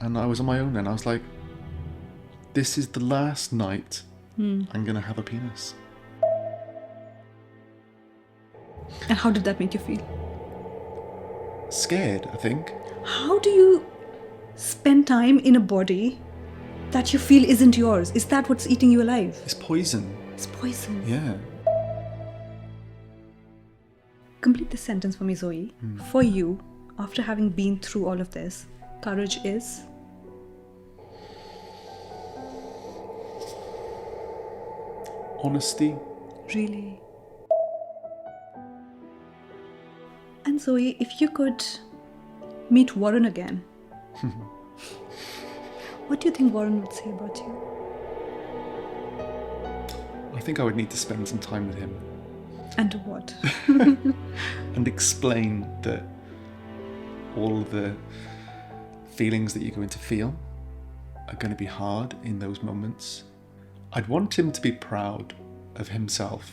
And I was on my own then. I was like, this is the last night I'm going to have a penis. And how did that make you feel? Scared, I think. How do you spend time in a body that you feel isn't yours? Is that what's eating you alive? It's poison. It's poison. Yeah. Complete this sentence for me, Zoe. For you, after having been through all of this, courage is? Honesty. Really? And Zoe, if you could meet Warren again, what do you think Warren would say about you? I think I would need to spend some time with him. And what? And explain that all of the feelings that you're going to feel are going to be hard in those moments. I'd want him to be proud of himself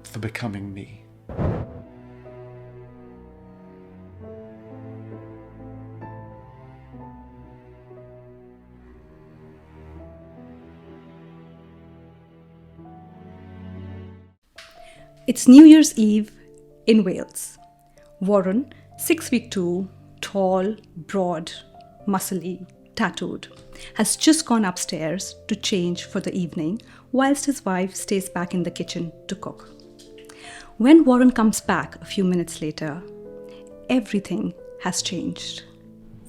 for becoming me. It's New Year's Eve in Wales. Warren, 6'2", tall, broad, muscly, tattooed, has just gone upstairs to change for the evening whilst his wife stays back in the kitchen to cook. When Warren comes back a few minutes later, everything has changed.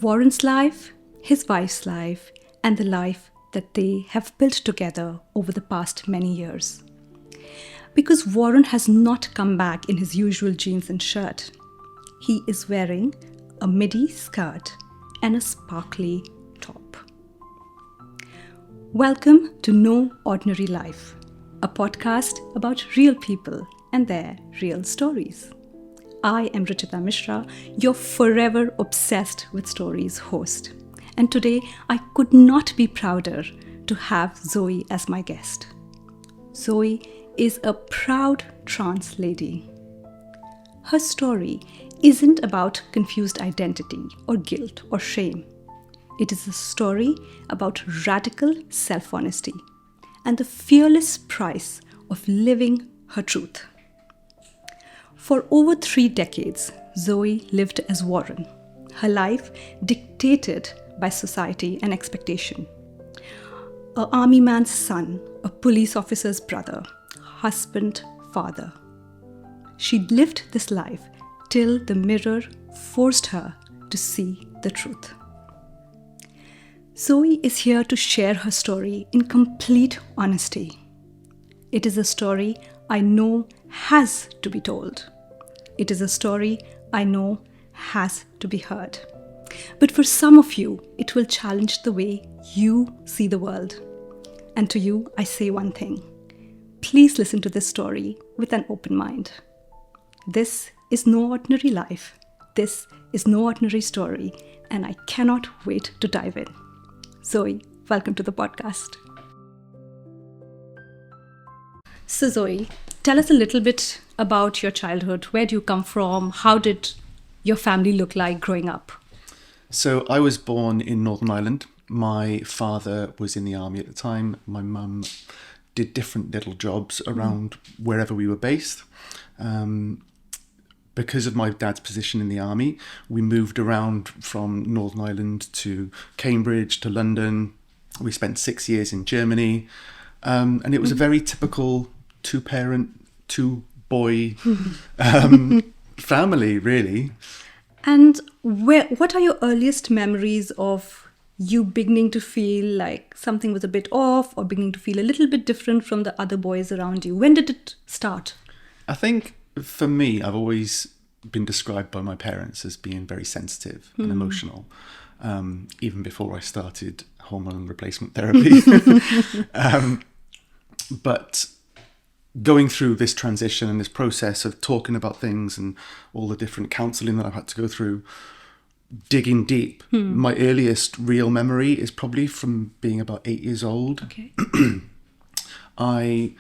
Warren's life, his wife's life, and the life that they have built together over the past many years. Because Warren has not come back in his usual jeans and shirt. He is wearing a midi skirt and a sparkly top. Welcome to No Ordinary Life, a podcast about real people and their real stories. I am Ruchita Misra, your forever obsessed with stories host. And today I could not be prouder to have Zoe as my guest. Zoe is a proud trans lady. Her story isn't about confused identity or guilt or shame. It is a story about radical self-honesty and the fearless price of living her truth. For over 3 decades, Zoe lived as Warren, her life dictated by society and expectation. An army man's son, a police officer's brother, husband, father. She lived this life till the mirror forced her to see the truth. Zoe is here to share her story in complete honesty. It is a story I know has to be told. It is a story I know has to be heard. But for some of you, it will challenge the way you see the world. And to you, I say one thing. Please listen to this story with an open mind. This is no ordinary life. This is no ordinary story, and I cannot wait to dive in. Zoe, welcome to the podcast. So Zoe, tell us a little bit about your childhood. Where do you come from? How did your family look like growing up? So I was born in Northern Ireland. My father was in the army at the time. My mum did different little jobs around wherever we were based. Because of my dad's position in the army, we moved around from Northern Ireland to Cambridge, to London. We spent 6 years in Germany. And it was a very typical 2-parent, 2-boy family, really. And what are your earliest memories of you beginning to feel like something was a bit off or beginning to feel a little bit different from the other boys around you? When did it start? I think for me, I've always been described by my parents as being very sensitive and emotional, even before I started hormone replacement therapy. But going through this transition and this process of talking about things and all the different counselling that I've had to go through, digging deep. My earliest real memory is probably from being about 8 years old. Okay. I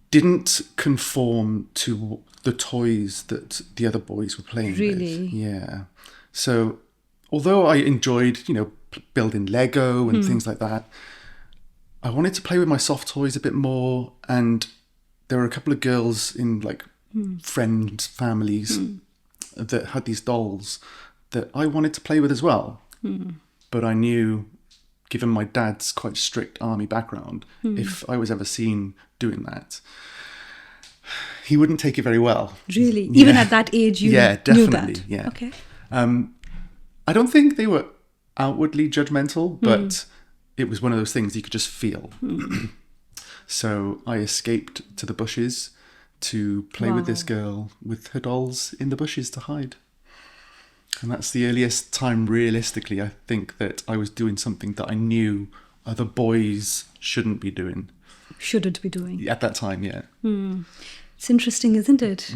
didn't conform to the toys that the other boys were playing Really? with. Yeah. So although I enjoyed, building Lego and things like that, I wanted to play with my soft toys a bit more. And there were a couple of girls in like friends, families that had these dolls that I wanted to play with as well. But I knew, given my dad's quite strict army background, if I was ever seen doing that, he wouldn't take it very well. Really? Even at that age, you knew that? Yeah. Okay. I don't think they were outwardly judgmental, but it was one of those things you could just feel. So I escaped to the bushes to play with this girl with her dolls in the bushes to hide. And that's the earliest time, realistically, I think, that I was doing something that I knew other boys shouldn't be doing. Shouldn't be doing. At that time, yeah. It's interesting, isn't it?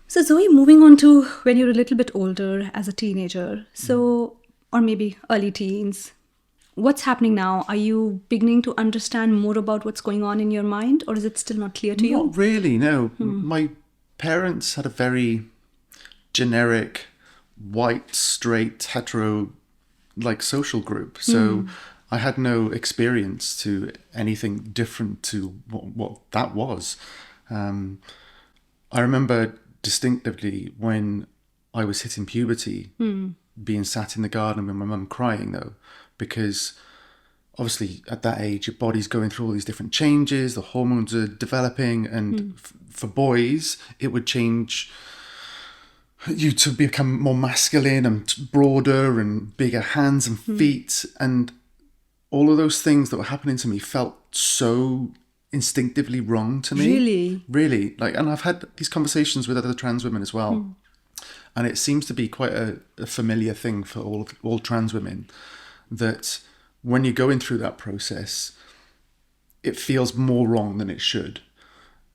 So Zoe, moving on to when you're a little bit older as a teenager, or maybe early teens, what's happening now? Are you beginning to understand more about what's going on in your mind, or is it still not clear to you? Not really, no. My parents had a very generic, white, straight, hetero, like social group. So I had no experience to anything different to what that was. I remember distinctively when I was hitting puberty, being sat in the garden with my mum crying, though, because obviously at that age your body's going through all these different changes, the hormones are developing, and for boys it would change you to become more masculine and broader and bigger hands and feet, and all of those things that were happening to me felt so instinctively wrong to me. Really. And I've had these conversations with other trans women as well, and it seems to be quite a familiar thing for all trans women, that when you're going through that process, it feels more wrong than it should.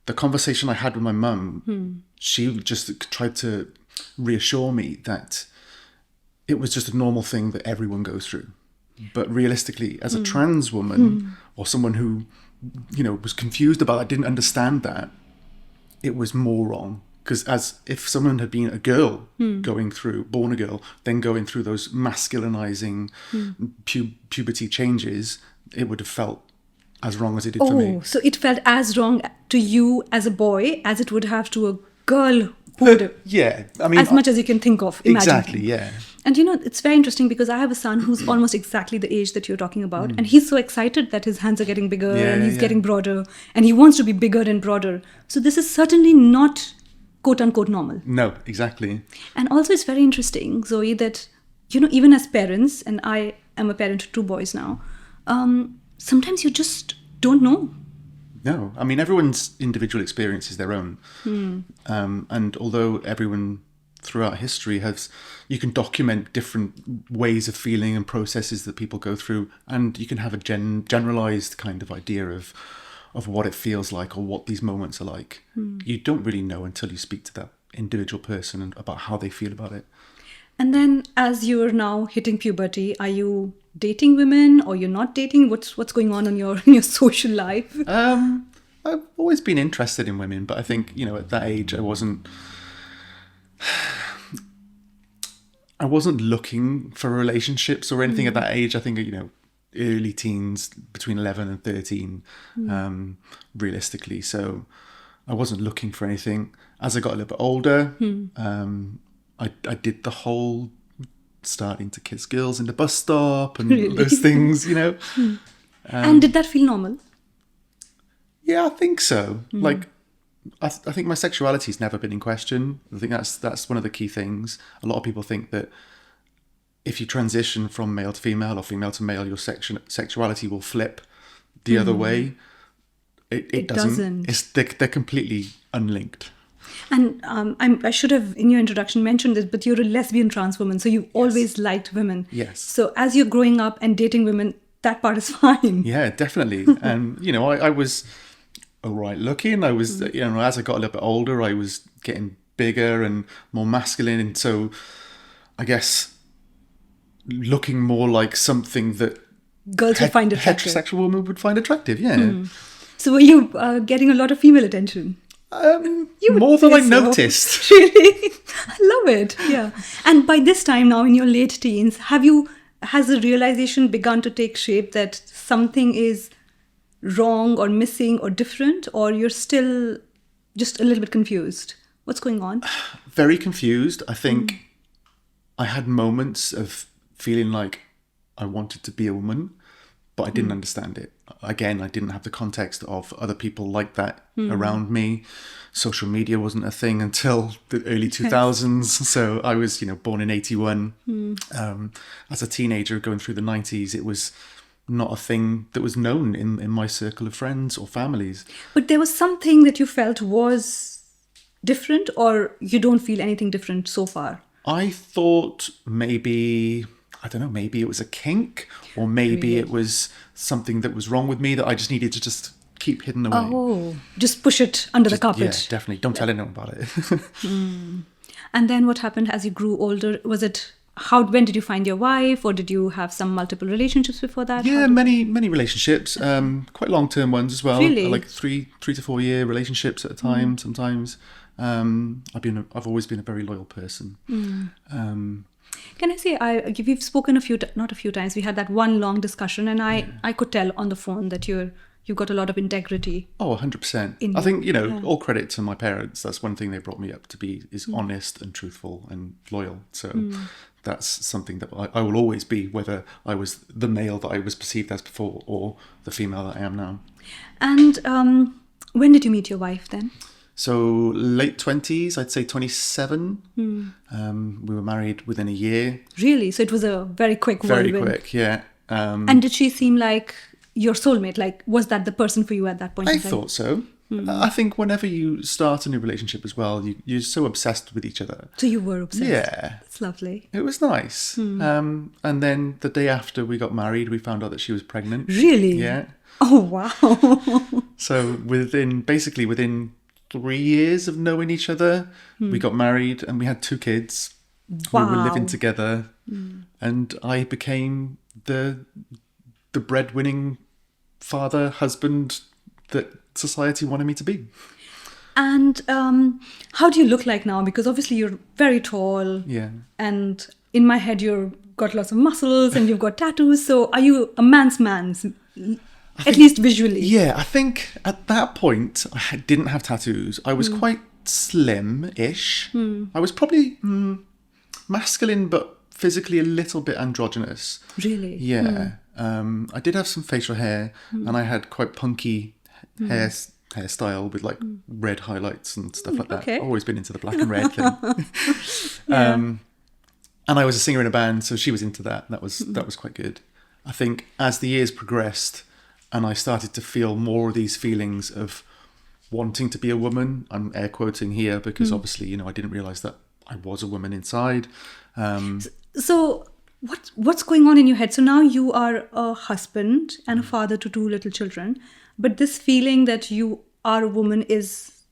The conversation I had with my mum, she just tried to reassure me that it was just a normal thing that everyone goes through. But realistically, as a trans woman or someone who, was confused about that, didn't understand that, it was more wrong. Because as if someone had been a girl born a girl, then going through those masculinizing puberty changes, it would have felt as wrong as it did for me. Oh, so it felt as wrong to you as a boy as it would have to a girl who would yeah, I mean, as much as you can think of. Imagine. Exactly, yeah. And it's very interesting because I have a son who's almost exactly the age that you're talking about, and he's so excited that his hands are getting bigger and he's getting broader, and he wants to be bigger and broader. So this is certainly not quote unquote normal. No, exactly. And also it's very interesting, Zoe, that even as parents, and I am a parent to 2 boys now, sometimes you just don't know. No, I mean, everyone's individual experience is their own. And although everyone throughout history you can document different ways of feeling and processes that people go through, and you can have a generalized kind of idea of what it feels like or what these moments are like. You don't really know until you speak to that individual person and about how they feel about it. And then as you're now hitting puberty, are you dating women or you're not dating? What's going on in your social life? I've always been interested in women, but I think, at that age I wasn't looking for relationships or anything at that age. I think, early teens, between 11 and 13, realistically. So I wasn't looking for anything. As I got a little bit older, I did the whole starting to kiss girls in the bus stop and those things, And did that feel normal? Yeah, I think so. I think my sexuality's never been in question. I think that's one of the key things. A lot of people think that if you transition from male to female or female to male, your sexuality will flip the other way. It doesn't. They're completely unlinked. And I should have, in your introduction, mentioned this, but you're a lesbian trans woman, so you always liked women. Yes. So as you're growing up and dating women, that part is fine. Yeah, definitely. And, I was all right looking. I was, as I got a little bit older, I was getting bigger and more masculine. And so I guess looking more like something that girls would find attractive. Heterosexual women would find attractive, yeah. So were you getting a lot of female attention? More than I think so. noticed. Really? I love it. Yeah. And by this time now in your late teens, has the realization begun to take shape that something is wrong or missing or different, or you're still just a little bit confused? What's going on? Very confused. I think I had moments of feeling like I wanted to be a woman, but I didn't understand it. Again, I didn't have the context of other people like that around me. Social media wasn't a thing until the early 2000s. So I was, born in 81. As a teenager going through the 90s, it was not a thing that was known in my circle of friends or families. But there was something that you felt was different, or you don't feel anything different so far? I thought maybe it was a kink, or maybe it was something that was wrong with me that I just needed to just keep hidden away. Oh, just push it under the carpet. Yeah, definitely. Don't tell anyone about it. And then what happened as you grew older? When did you find your wife, or did you have some multiple relationships before that? Yeah, many relationships, quite long-term ones as well. Really? Like 3 to 4 year relationships at a time sometimes. I've always been a very loyal person. Can I say, we've spoken not a few times. We had that one long discussion, and I could tell on the phone that you've got a lot of integrity. Oh, 100%. I think, all credit to my parents. That's one thing they brought me up to be, is honest and truthful and loyal. So that's something that I will always be, whether I was the male that I was perceived as before or the female that I am now. And when did you meet your wife then? So late 20s, I'd say 27. We were married within a year. Really? So it was a very quick whirlwind. Very quick, yeah. And did she seem like your soulmate? Like, was that the person for you at that point in time? I thought so. I think whenever you start a new relationship as well, you're so obsessed with each other. So you were obsessed? Yeah. That's lovely. It was nice. And then the day after we got married, we found out that she was pregnant. Really? Yeah. Oh, wow. So within 3 years of knowing each other, we got married and we had 2 kids. Wow. We were living together, and I became the breadwinning father, husband that society wanted me to be. And how do you look like now? Because obviously you're very tall. Yeah. And in my head, you've got lots of muscles and you've got tattoos. So are you a man's man? At least visually. Yeah, I think at that point, I didn't have tattoos. I was quite slim-ish. I was probably masculine, but physically a little bit androgynous. Really? Yeah. I did have some facial hair, and I had quite punky hairstyle with like red highlights and stuff like that. Okay. I've always been into the black and red thing. And I was a singer in a band, so she was into that. That was quite good. I think as the years progressed, and I started to feel more of these feelings of wanting to be a woman. I'm air quoting here because obviously, I didn't realise that I was a woman inside. So what's going on in your head? So now you are a husband and a father to 2 little children, but this feeling that you are a woman is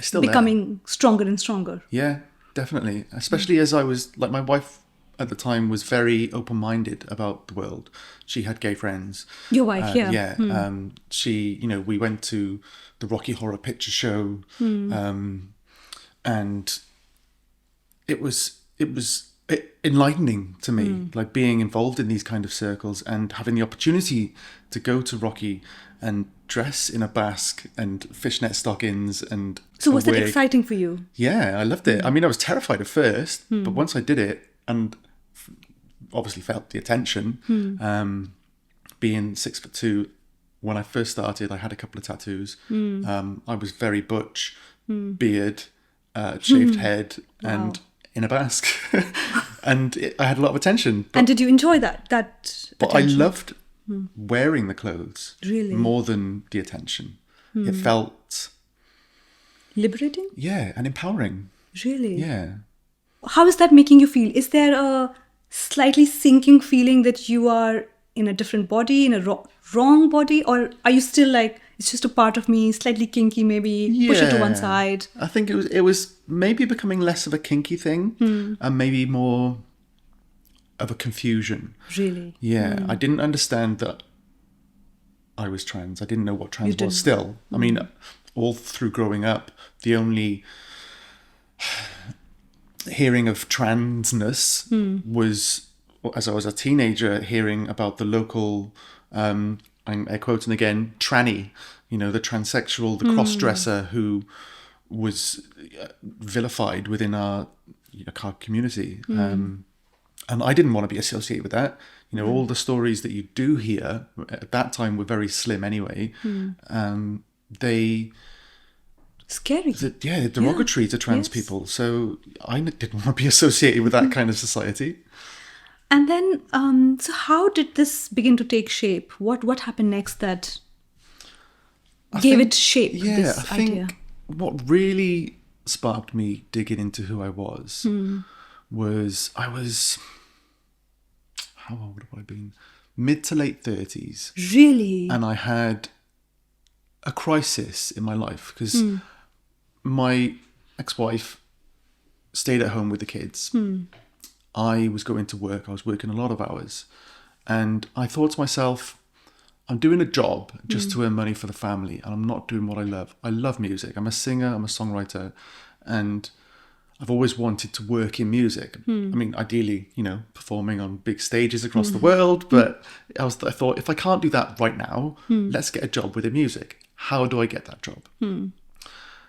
Still becoming stronger and stronger. Yeah, definitely. Especially as I was, like, my wife at the time was very open-minded about the world. She had gay friends. Your wife, yeah. Yeah. She, we went to the Rocky Horror Picture Show, and it was enlightening to me, like being involved in these kind of circles and having the opportunity to go to Rocky and dress in a basque and fishnet stockings and So was that wig. exciting for you? Yeah, I loved it. I mean, I was terrified at first, but once I did it and obviously felt the attention, being 6'2", when I first started, I had a couple of tattoos. I was very butch, beard, shaved head, and in a basque. And I had a lot of attention. And did you enjoy that But attention? I loved wearing the clothes Really? more than the attention. It felt... Liberating? Yeah, and empowering. Really? Yeah. How is that making you feel? Is there a slightly sinking feeling that you are in a different body, in a wrong body? Or are you still like, it's just a part of me, slightly kinky, maybe push it to one side? I think it was maybe becoming less of a kinky thing and maybe more of a confusion. Really? Yeah, I didn't understand that I was trans. I didn't know what trans was still. I mean, all through growing up, the only hearing of transness was, as I was a teenager, hearing about the local, I'm air quoting again, tranny, the transsexual, the cross-dresser who was vilified within our community. And I didn't want to be associated with that. All the stories that you do hear at that time were very slim anyway. They... Scary. They're derogatory to trans people. So I didn't want to be associated with that kind of society. And then, so how did this begin to take shape? What happened next that gave it shape, this I idea? think what really sparked me digging into who I was I was, how old have I been? Mid to late 30s. Really? And I had a crisis in my life because my ex-wife stayed at home with the kids. I was going to work. I was working a lot of hours. And I thought to myself, I'm doing a job just to earn money for the family, and I'm not doing what I love. I love music. I'm a singer. I'm a songwriter. And I've always wanted to work in music. I mean, ideally, performing on big stages across the world. But I thought, if I can't do that right now, let's get a job within music. How do I get that job?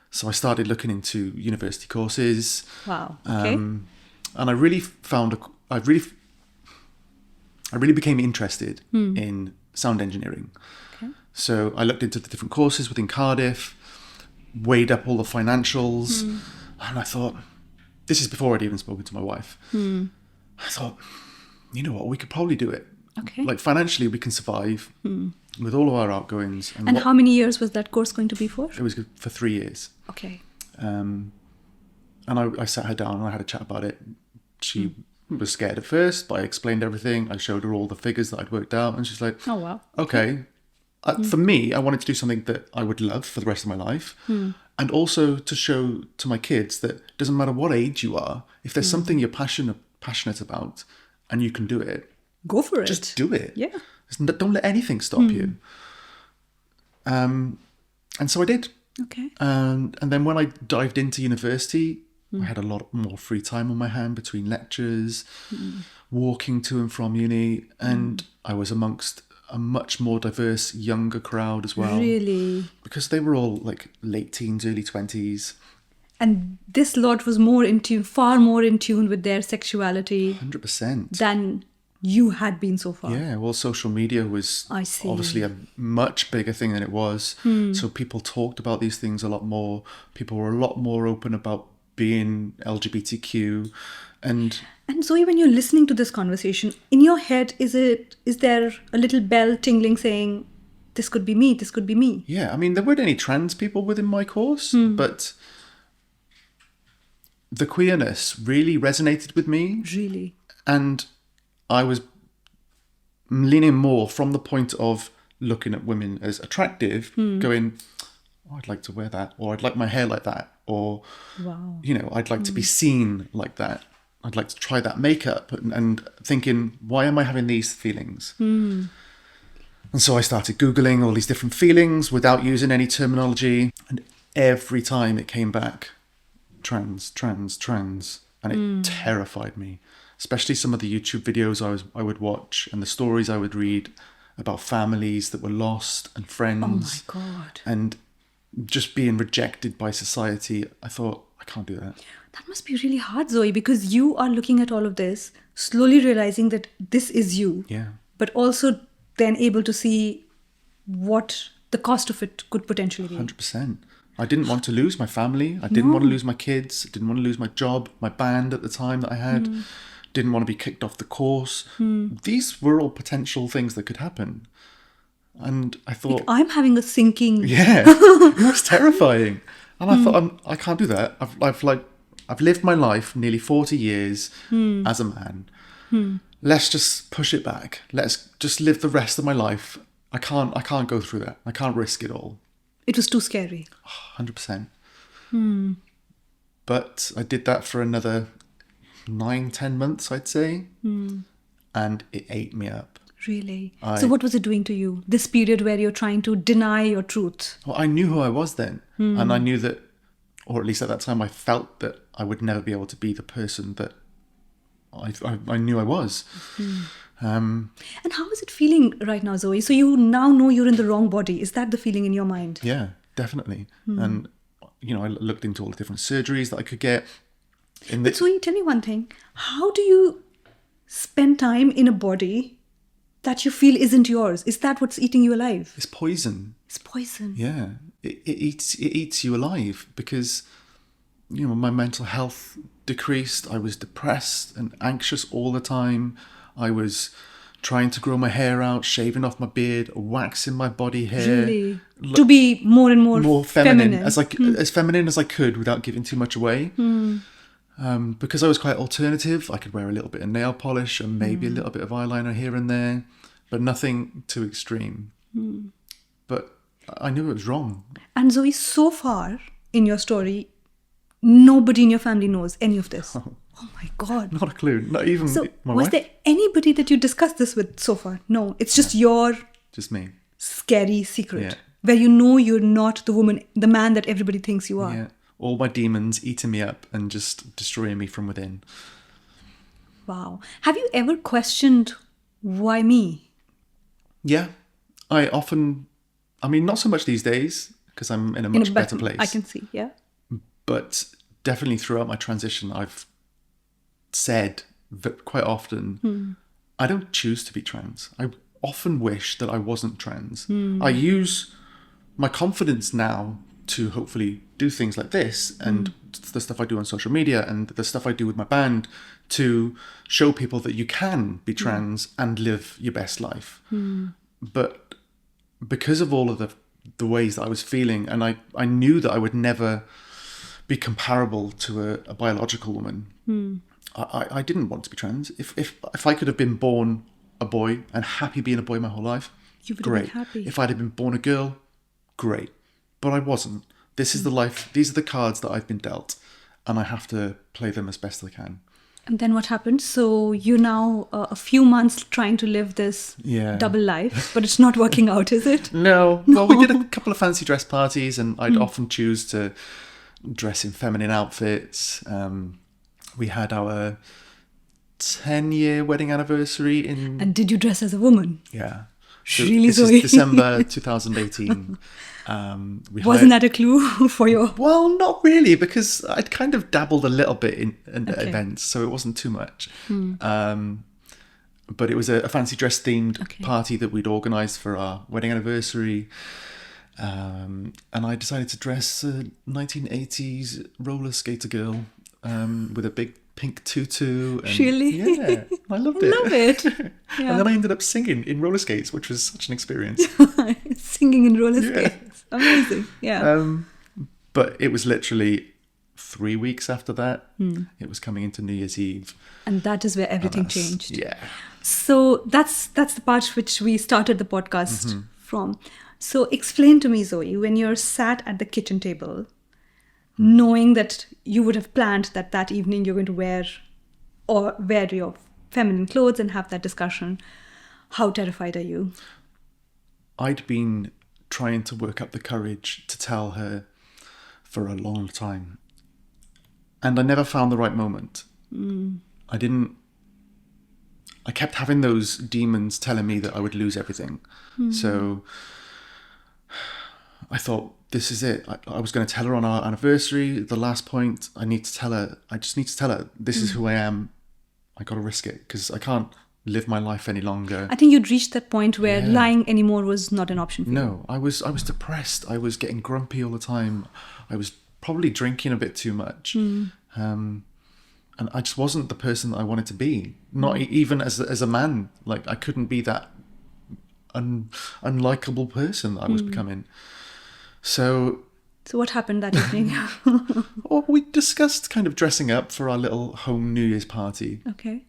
So I started looking into university courses. Wow. Okay. And I really I really became interested in sound engineering. Okay. So I looked into the different courses within Cardiff, weighed up all the financials, and I thought, this is before I'd even spoken to my wife. I thought, you know what, we could probably do it. Okay. Like financially, we can survive with all of our outgoings. And how many years was that course going to be for? It was for 3 years. Okay. And I sat her down and I had a chat about it. She was scared at first, but I explained everything. I showed her all the figures that I'd worked out, and she's like, oh, wow. Okay. For me, I wanted to do something that I would love for the rest of my life. And also to show to my kids that it doesn't matter what age you are, if there's something you're passionate about and you can do it, go for it. Just do it. Yeah. Don't let anything stop you. And so I did. Okay. And then when I dived into university, I had a lot more free time on my hand between lectures, walking to and from uni, and I was amongst a much more diverse, younger crowd as well. Really? Because they were all like late teens, early 20s. And this lot was far more in tune with their sexuality 100%. than you had been so far. Yeah, well, social media was obviously a much bigger thing than it was. So people talked about these things a lot more. People were a lot more open about being LGBTQ. And Zoe, when you're listening to this conversation, in your head, is there a little bell tingling saying, this could be me, this could be me? Yeah, I mean, there weren't any trans people within my course, but the queerness really resonated with me. Really? And I was leaning more from the point of looking at women as attractive, going, I'd like to wear that, or I'd like my hair like that, or, wow. I'd like to be seen like that. I'd like to try that makeup, and thinking, why am I having these feelings? And so I started Googling all these different feelings without using any terminology. And every time it came back, trans. And it terrified me, especially some of the YouTube videos I would watch and the stories I would read about families that were lost and friends. Oh my God. And just being rejected by society. I thought, I can't do that. That must be really hard, Zoe, because you are looking at all of this, slowly realizing that this is you. Yeah. But also then able to see what the cost of it could potentially be. 100%. I didn't want to lose my family. I didn't want to lose my kids. I didn't want to lose my job, my band at the time that I had. Didn't want to be kicked off the course. These were all potential things that could happen. And I thought... I'm having a sinking... Yeah, it was terrifying. And I thought, I can't do that. I've lived my life nearly 40 years as a man. Let's just push it back. Let's just live the rest of my life. I can't go through that. I can't risk it all. It was too scary. 100%. But I did that for another 9-10 months, I'd say. And it ate me up. Really? So what was it doing to you? This period where you're trying to deny your truth? Well, I knew who I was then. And I knew that, or at least at that time, I felt that I would never be able to be the person that I knew I was. And how is it feeling right now, Zoe? So you now know you're in the wrong body. Is that the feeling in your mind? Yeah, definitely. And, I looked into all the different surgeries that I could get. But Zoe, tell me one thing. How do you spend time in a body that you feel isn't yours? Is that what's eating you alive? It's poison. It's poison. Yeah. It eats you alive because, my mental health decreased. I was depressed and anxious all the time. I was trying to grow my hair out, shaving off my beard, waxing my body hair. Really? To be more and more feminine. As feminine as I could without giving too much away. Because I was quite alternative, I could wear a little bit of nail polish and maybe a little bit of eyeliner here and there, but nothing too extreme. But I knew it was wrong. And Zoe, so far in your story, nobody in your family knows any of this. Oh my God. Not a clue. Not even my wife. Was there anybody that you discussed this with so far? No, it's just just me. Scary secret where you're not the man that everybody thinks you are. Yeah. All my demons eating me up and just destroying me from within. Wow. Have you ever questioned why me? Yeah. I often, not so much these days because I'm in a much better place. I can see, yeah. But definitely throughout my transition, I've said quite often, I don't choose to be trans. I often wish that I wasn't trans. I use my confidence now to hopefully do things like this and the stuff I do on social media and the stuff I do with my band to show people that you can be trans and live your best life. But because of all of the ways that I was feeling, and I knew that I would never be comparable to a biological woman, I didn't want to be trans. If I could have been born a boy and happy being a boy my whole life, you would great. Have been happy. If I'd have been born a girl, great. But I wasn't. This is the life. These are the cards that I've been dealt, and I have to play them as best I can. And then what happened? So you're now a few months trying to live this double life, but it's not working out, is it? No. Well, we did a couple of fancy dress parties, and I'd often choose to dress in feminine outfits. We had our 10-year wedding anniversary in... And did you dress as a woman? Yeah. So really, this Zoe? is December 2018. Wasn't that a clue for your... Well, not really, because I'd kind of dabbled a little bit in events, so it wasn't too much. But it was a fancy dress themed party that we'd organised for our wedding anniversary. And I decided to dress a 1980s roller skater girl with a big pink tutu. And, really? Yeah, I loved it. Love it. Yeah. And then I ended up singing in roller skates, which was such an experience. Singing in roller skates. Amazing. Yeah. But it was literally 3 weeks after that. It was coming into New Year's Eve. And that is where everything changed. Yeah. So that's the part which we started the podcast from. So explain to me, Zoe, when you're sat at the kitchen table, knowing that you would have planned that evening you're going to wear your feminine clothes and have that discussion, how terrified are you? I'd been trying to work up the courage to tell her for a long time. And I never found the right moment. I kept having those demons telling me that I would lose everything. So I thought, this is it. I was going to tell her on our anniversary, the last point. I just need to tell her, this is who I am. I got to risk it because I can't live my life any longer. I think you'd reached that point where lying anymore was not an option for you. No, I was depressed. I was getting grumpy all the time. I was probably drinking a bit too much. And I just wasn't the person that I wanted to be. Not even as a man. Like, I couldn't be that unlikable person that I was becoming. So what happened that evening? Well, we discussed kind of dressing up for our little home New Year's party. Okay.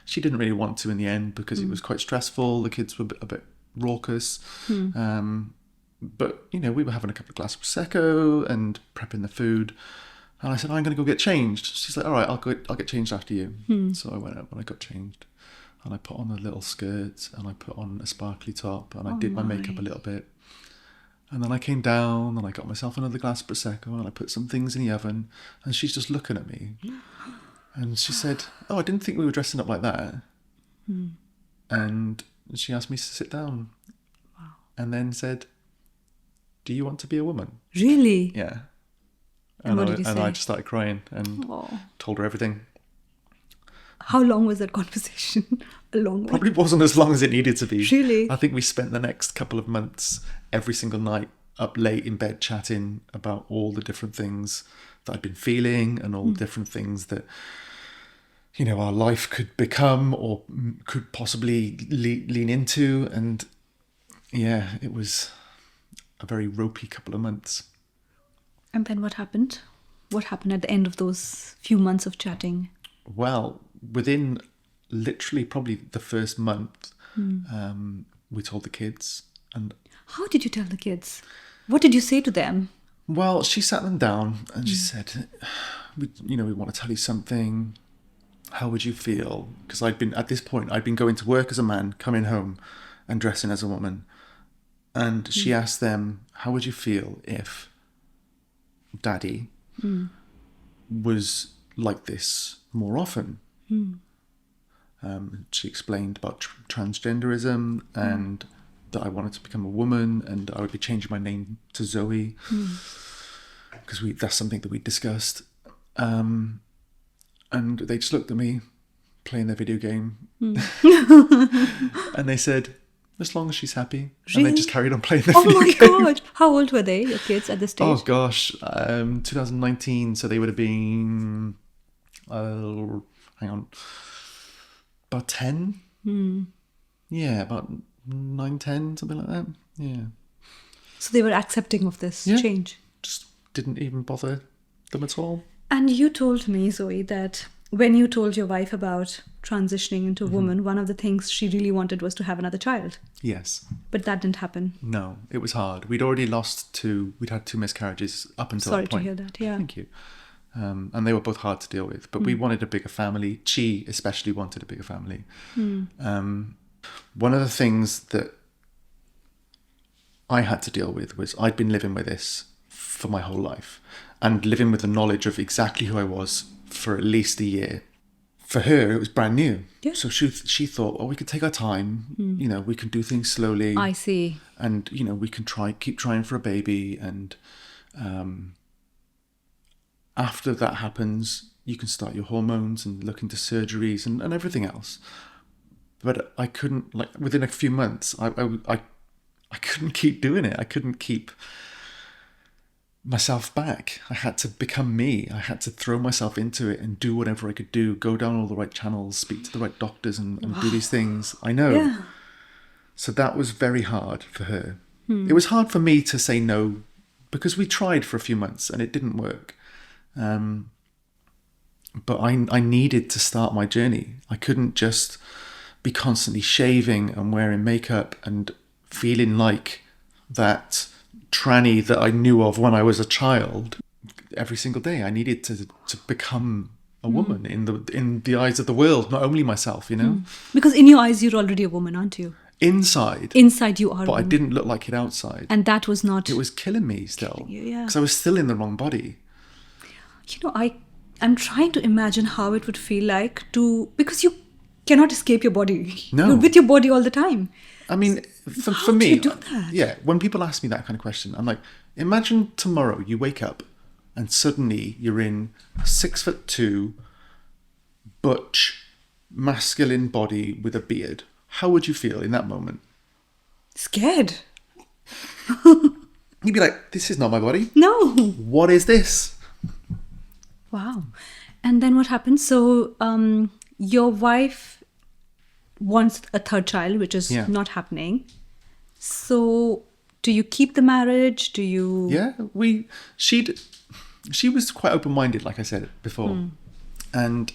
She didn't really want to in the end because it was quite stressful. The kids were a bit raucous. But, we were having a couple of glasses of Prosecco and prepping the food. And I said, I'm going to go get changed. She's like, all right, I'll get changed after you. So I went up and I got changed. and I put on a little skirt, and I put on a sparkly top, and I did my makeup a little bit. And then I came down and I got myself another glass of Prosecco and I put some things in the oven, and she's just looking at me. And she said, "Oh, I didn't think we were dressing up like that." And she asked me to sit down. Wow. And then said, "Do you want to be a woman?" Really? Yeah. And what did you say? And I just started crying and told her everything. How long was that conversation? A long one? Probably wasn't as long as it needed to be. Really? I think we spent the next couple of months every single night up late in bed chatting about all the different things that I'd been feeling and all the different things that, you know, our life could become or could possibly lean into. And yeah, it was a very ropey couple of months. And then what happened? What happened at the end of those few months of chatting? Well, within literally probably the first month, we told the kids. And how did you tell the kids? What did you say to them? Well, she sat them down and she said, we want to tell you something. How would you feel? Because I'd been going to work as a man, coming home and dressing as a woman. And she asked them, how would you feel if Daddy was like this more often? She explained about transgenderism and that I wanted to become a woman and I would be changing my name to Zoey because that's something that we discussed. And they just looked at me playing their video game and they said, as long as she's happy. Really? And they just carried on playing their video game. Oh my God. How old were they, your kids, at this stage? Oh gosh, 2019, so they would have been, hang on, about 10? Yeah, about 9, 10, something like that. Yeah. So they were accepting of this change? Just didn't even bother them at all. And you told me, Zoe, that when you told your wife about transitioning into a woman, one of the things she really wanted was to have another child. Yes. But that didn't happen. No, it was hard. We'd had 2 miscarriages up until that point. Sorry to hear that, yeah. Thank you. And they were both hard to deal with, but we wanted a bigger family. She especially wanted a bigger family. One of the things that I had to deal with was I'd been living with this for my whole life and living with the knowledge of exactly who I was for at least a year. For her, it was brand new. Yeah. So she thought, we could take our time. You know, we can do things slowly. I see. And, you know, we can keep trying for a baby. And after that happens, you can start your hormones and look into surgeries and everything else. But I couldn't, within a few months, I couldn't keep doing it. I couldn't keep myself back. I had to become me. I had to throw myself into it and do whatever I could do, go down all the right channels, speak to the right doctors and do these things. I know. Yeah. So that was very hard for her. It was hard for me to say no because we tried for a few months and it didn't work. But I needed to start my journey. I couldn't just be constantly shaving and wearing makeup and feeling like that tranny that I knew of when I was a child. Every single day I needed to become a woman in the eyes of the world, not only myself, you know. Because in your eyes you're already a woman, aren't you? Inside you are, but I didn't look like it outside, and that was not. It was killing me still, yeah, because I was still in the wrong body. You know, I'm trying to imagine how it would feel like because you cannot escape your body. No. You're with your body all the time. I mean, for How me, do you do that? Yeah, when people ask me that kind of question, I'm like, imagine tomorrow you wake up and suddenly you're in a 6'2", butch, masculine body with a beard. How would you feel in that moment? Scared. You'd be like, this is not my body. No. What is this? Wow. And then what happened? So your wife wants a third child, which is not happening. So do you keep the marriage? Do you... Yeah, she was quite open-minded, like I said before. And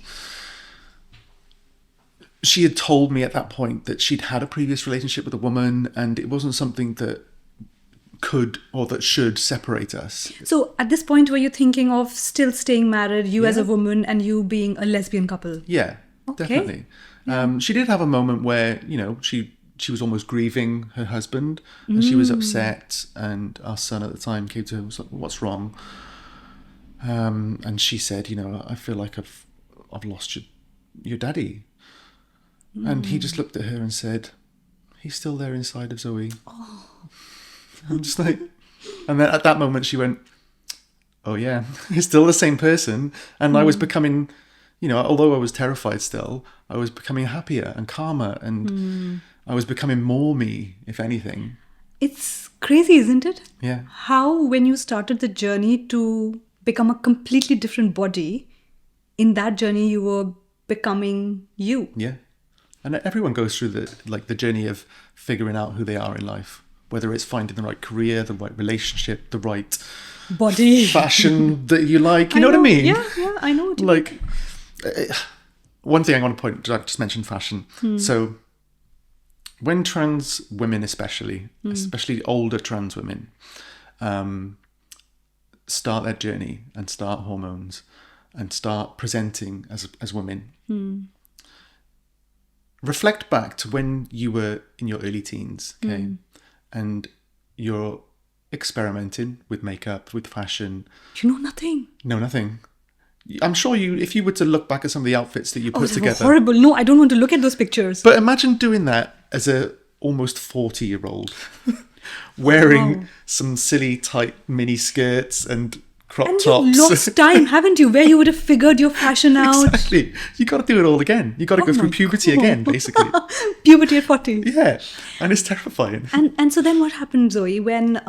she had told me at that point that she'd had a previous relationship with a woman and it wasn't something that could or that should separate us. So at this point, were you thinking of still staying married, you as a woman and you being a lesbian couple? Yeah. Okay. Definitely. She did have a moment where, she was almost grieving her husband and she was upset, and our son at the time came to her and was like, "What's wrong?" And she said, "I feel like I've lost your daddy." And he just looked at her and said, "He's still there inside of Zoe." Oh. I'm just like, and then at that moment she went, "Oh yeah, he's still the same person." And I was becoming, although I was terrified still, I was becoming happier and calmer, and I was becoming more me, if anything. It's crazy, isn't it? Yeah. How, when you started the journey to become a completely different body, in that journey you were becoming you. Yeah. And everyone goes through the journey of figuring out who they are in life, whether it's finding the right career, the right relationship, the right body, fashion that you like. You know what I mean? Yeah, I know what you mean. One thing I want to point, I just mentioned fashion. So when trans women, especially older trans women, start their journey and start hormones and start presenting as women, reflect back to when you were in your early teens, okay, and you're experimenting with makeup, with fashion. You know nothing. No, nothing. I'm sure if you were to look back at some of the outfits that you put together. Horrible. No, I don't want to look at those pictures. But imagine doing that as a almost 40-year-old, wearing some silly tight mini skirts and crop tops. You've lost time, haven't you? Where you would have figured your fashion out. Exactly. You got to do it all again. You got to go through puberty again, basically. Puberty at 40. Yeah, and it's terrifying. And so then what happened, Zoe? When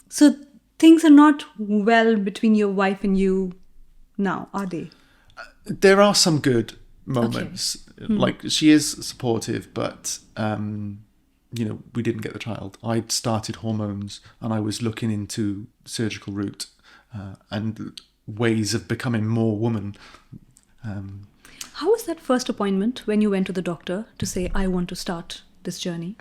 so things are not well between your wife and you now, are they? There are some good moments. Okay. Like, she is supportive, but we didn't get the child. I'd started hormones and I was looking into surgical route and ways of becoming more woman. How was that first appointment when you went to the doctor to say, I want to start this journey?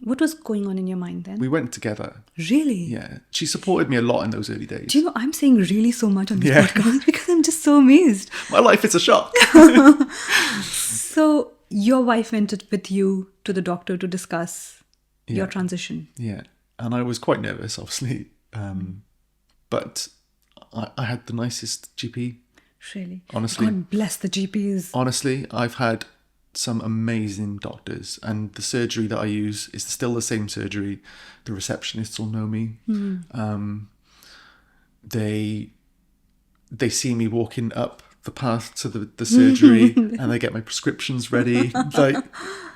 What was going on in your mind then? We went together. Really? Yeah. She supported me a lot in those early days. Do you know, I'm saying really so much on this podcast because I'm just so amazed. My life is a shock. So your wife went with you to the doctor to discuss your transition. Yeah. And I was quite nervous, obviously. But I had the nicest GP. Really? Honestly. God bless the GPs. Honestly, I've had some amazing doctors, and the surgery that I use is still the same surgery. The receptionists all know me. They see me walking up the path to the surgery and they get my prescriptions ready. Like,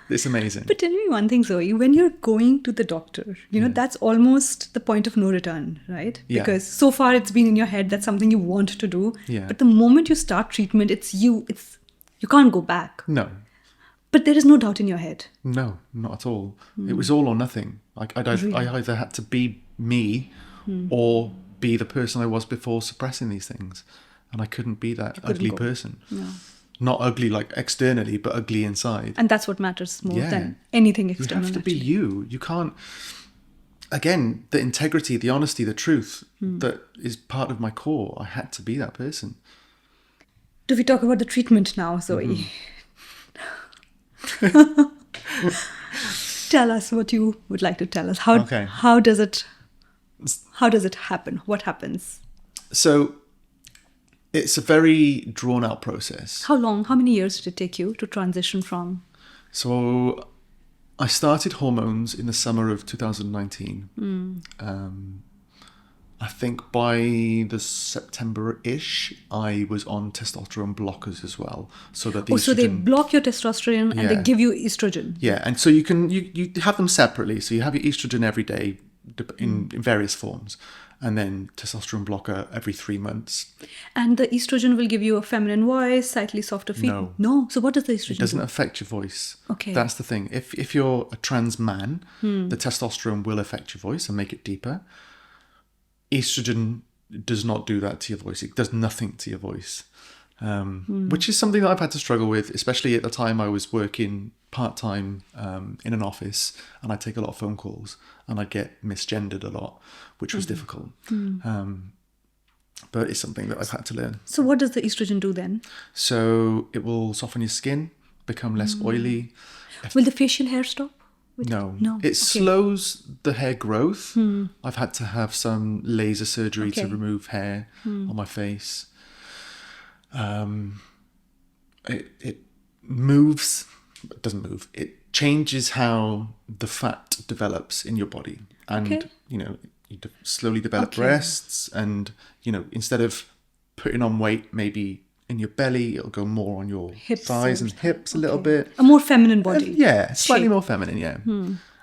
it's amazing. But tell me one thing, Zoe, when you're going to the doctor, that's almost the point of no return, right? Yeah. Because so far it's been in your head, that's something you want to do. Yeah. But the moment you start treatment, you can't go back. No. But there is no doubt in your head. No, not at all. It was all or nothing. I either had to be me or be the person I was before suppressing these things. And I couldn't be that ugly person. No. Not ugly like externally, but ugly inside. And that's what matters more than anything external. You have to be you. You can't... Again, the integrity, the honesty, the truth that is part of my core. I had to be that person. Do we talk about the treatment now, Zoe? Tell us what you would like to tell us. How does it happen? What happens? So it's a very drawn out process. How long? How many years did it take you to transition from? So I started hormones in the summer of 2019. I think by the September-ish, I was on testosterone blockers as well. So that so they block your testosterone and they give you estrogen. Yeah, and so you have them separately. So you have your estrogen every day in various forms, and then testosterone blocker every 3 months. And the estrogen will give you a feminine voice, slightly softer feet. No. So what does the estrogen do? It doesn't affect your voice. Okay. That's the thing. If you're a trans man, the testosterone will affect your voice and make it deeper. Estrogen does not do that to your voice. It does nothing to your voice, which is something that I've had to struggle with, especially at the time I was working part-time in an office, and I'd take a lot of phone calls and I'd get misgendered a lot, which was difficult. but it's something that I've had to learn. So what does the estrogen do then? So it will soften your skin, become less oily. Will the facial hair stop? No. No. It Okay. slows the hair growth. I've had to have some laser surgery to Okay. remove hair on my face. It moves, it doesn't move. It changes how the fat develops in your body. And, Okay. you slowly develop Okay. breasts. And, instead of putting on weight maybe in your belly, it'll go more on your Hips thighs and hips a little bit. A more feminine body. Yeah, slightly shape. more feminine, yeah.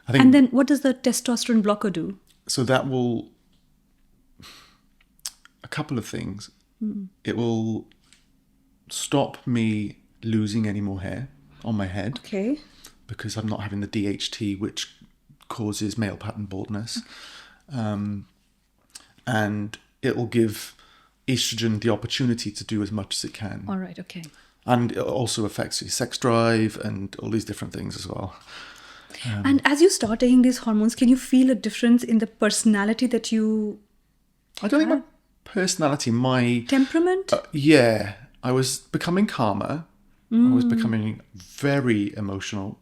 I think And then what does the testosterone blocker do? so that will a couple of things. It will stop me losing any more hair on my head Okay. because I'm not having the DHT, which causes male pattern baldness. And it will give estrogen the opportunity to do as much as it can. All right. Okay. And it also affects your sex drive and all these different things as well. And as you start taking these hormones, can you feel a difference in the personality that you I don't think my personality, my... temperament? yeah, I was becoming calmer. I was becoming very emotional.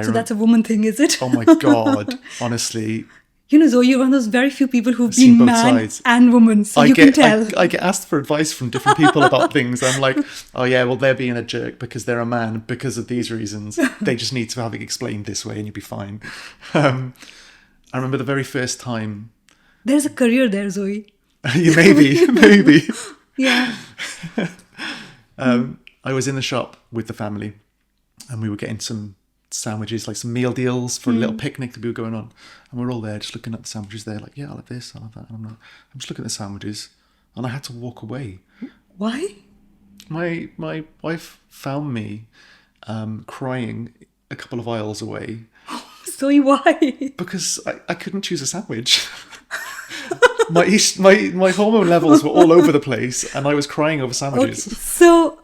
So that's a woman thing, is it? Oh my God, honestly. Zoe, you're one of those very few people who've seen been both man sides. and woman, so you can tell. I get asked for advice from different people about things. I'm like, oh yeah, well, they're being a jerk because they're a man because of these reasons. They just need to have it explained this way and you'll be fine. I remember the very first time... There's a career there, Zoe. Yeah, maybe. Yeah. I was in the shop with the family and we were getting some sandwiches, like some meal deals for a little picnic that we were going on. And we're all there just looking at the sandwiches there, like, yeah, I'll have this, I'll have that. And I'm just looking at the sandwiches and I had to walk away. Why? My wife found me crying a couple of aisles away Zoe, why? because I couldn't choose a sandwich. my hormone levels were all over the place and I was crying over Okay. sandwiches. So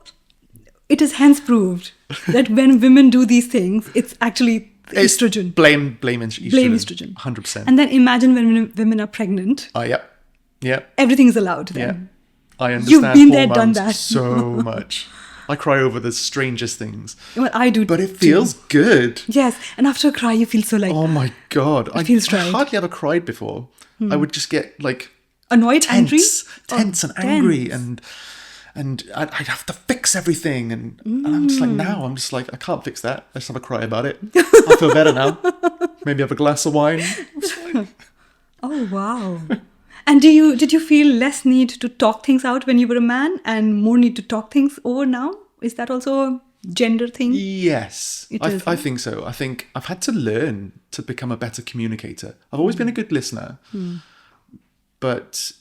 it is hence proved that when women do these things, it's actually It's estrogen. Blame estrogen. Blame estrogen. 100%. And then imagine when women are pregnant, Yep. everything is allowed Yeah. then. I understand You've been there, done hormones that. so much. I cry over the strangest things. Well, I do. But it too. feels good. Yes, and after a cry, you feel so like Oh my God. I feels right. hardly ever cried before. I would just get like annoyed, angry. tense and angry and I'd have to fix everything and I'm just like, now I'm just like, I can't fix that. Let's have a cry about it. I feel better now. Maybe have a glass of wine. Oh wow! And did you feel less need to talk things out when you were a man, and more need to talk things over now? Is that also a gender thing? Yes, It is, I think so. I think I've had to learn to become a better communicator. I've always been a good listener, but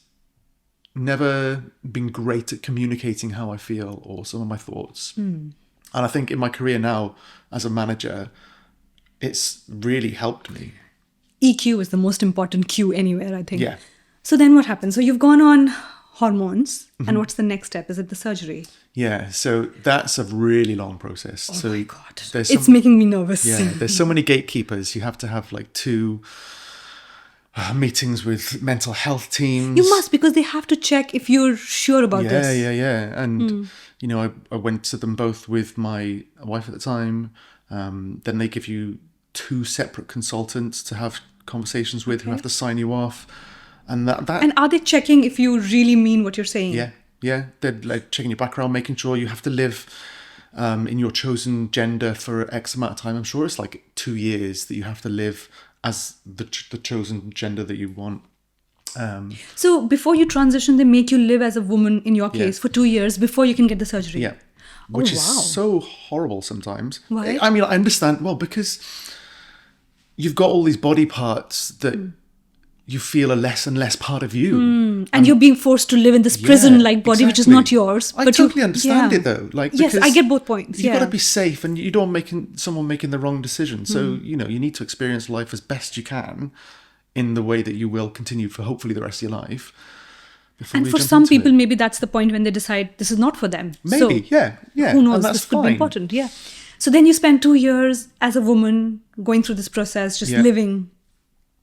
never been great at communicating how I feel or some of my thoughts. And I think in my career now as a manager, it's really helped me. EQ is the most important cue anywhere, I think. Yeah. So then what happens? So you've gone on hormones, and what's the next step? Is it the surgery? Yeah, so that's a really long process. Oh so my God. there's It's some, making me nervous. yeah, there's so many gatekeepers. You have to have like 2 meetings with mental health teams. You must, because they have to check if you're sure about this. Yeah. And, I went to them both with my wife at the time. Then they give you 2 separate consultants to have conversations with who have to sign you off. And that And are they checking if you really mean what you're saying? yeah. They're like checking your background, making sure you have to live in your chosen gender for X amount of time. I'm sure it's like 2 years that you have to live as the chosen gender that you want. So before you transition, they make you live as a woman, in your case, for 2 years before you can get the surgery. Yeah. Which is wow. so horrible sometimes. Why? I mean, I understand. Well, because you've got all these body parts that you feel are less and less part of you. And you're being forced to live in this prison-like body, which is exactly. not yours. I but totally you, understand yeah. it though. Like, Yes, because I get both points. You've Yeah. got to be safe, and you don't want someone making the wrong decision. So you need to experience life as best you can in the way that you will continue for hopefully the rest of your life. And for some people, maybe that's the point when they decide this is not for them. Maybe, so, yeah. Who knows? And that's This could fine. be important. Yeah. So then you spend 2 years as a woman going through this process, just living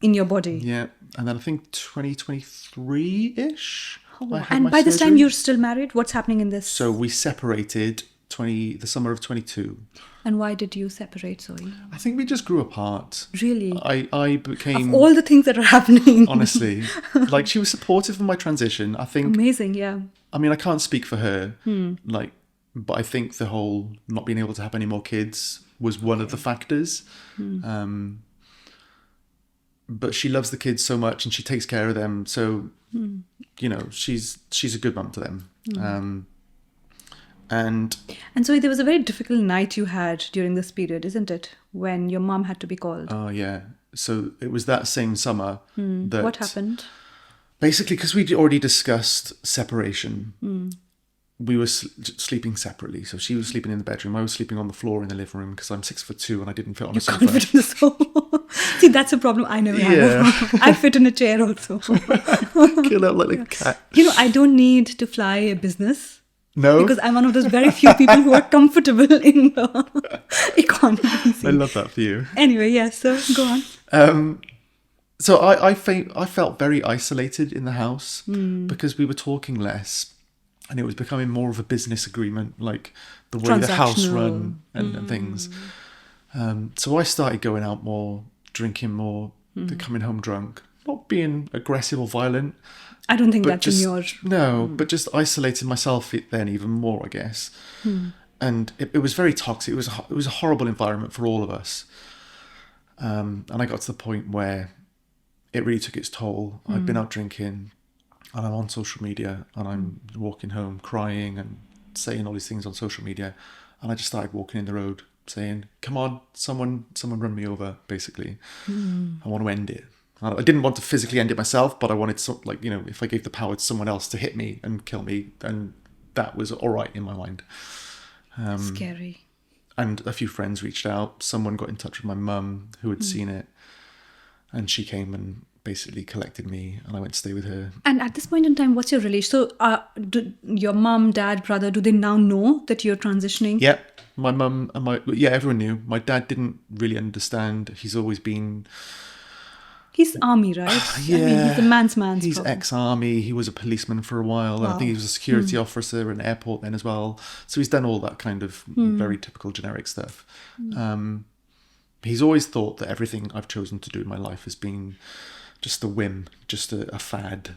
in your body. Yeah, and then I think 2023-ish, Oh, I had and my by this time, surgery. you're still married? What's happening in this? So we separated the summer of 22. And why did you separate, Zoe? I think we just grew apart. Really? I became... Of all the things that are happening. Honestly, like, she was supportive of my transition. I think... Amazing, yeah. I mean, I can't speak for her, like, but I think the whole not being able to have any more kids was one of the factors. But she loves the kids so much and she takes care of them. So, you know, she's a good mum to them. And so there was a very difficult night you had during this period, isn't it? When your mum had to be called. oh yeah, so it was that same summer that What happened? basically, because we'd already discussed separation. We were sleeping separately. So she was sleeping in the bedroom. I was sleeping on the floor in the living room because I'm 6'2" and I didn't fit on a sofa. Can't fit in the sofa. See, that's a problem I never have. I fit in a chair also. Kill out like a cat. You know, I don't need to fly a business. No? Because I'm one of those very few people who are comfortable in the economy. I love that for you. Anyway, yes, so go on. So I felt very isolated in the house because we were talking less and it was becoming more of a business agreement, like the way the house run and things. So I started going out more, drinking more, coming home drunk, not being aggressive or violent. I don't think that's just, in your... No, but just isolating myself then even more, I guess. And it was very toxic. It was a horrible environment for all of us. And I got to the point where it really took its toll. I'd been out drinking and I'm on social media and I'm walking home crying and saying all these things on social media. And I just started walking in the road saying, come on, someone run me over, basically. I want to end it. I didn't want to physically end it myself, but I wanted if I gave the power to someone else to hit me and kill me, then that was all right in my mind. Scary. And a few friends reached out. Someone got in touch with my mum who had seen it, and she came and basically collected me, and I went to stay with her. And at this point in time, what's your relation? So, do your mum, dad, brother, do they now know that you're transitioning? Yeah, my mum and everyone knew. My dad didn't really understand. He's always been... He's army, right? Yeah. I mean, he's a man's man. He's ex-army. He was a policeman for a while. Wow. And I think he was a security officer in an airport then as well. So he's done all that kind of very typical generic stuff. He's always thought that everything I've chosen to do in my life has been just a whim, just a fad.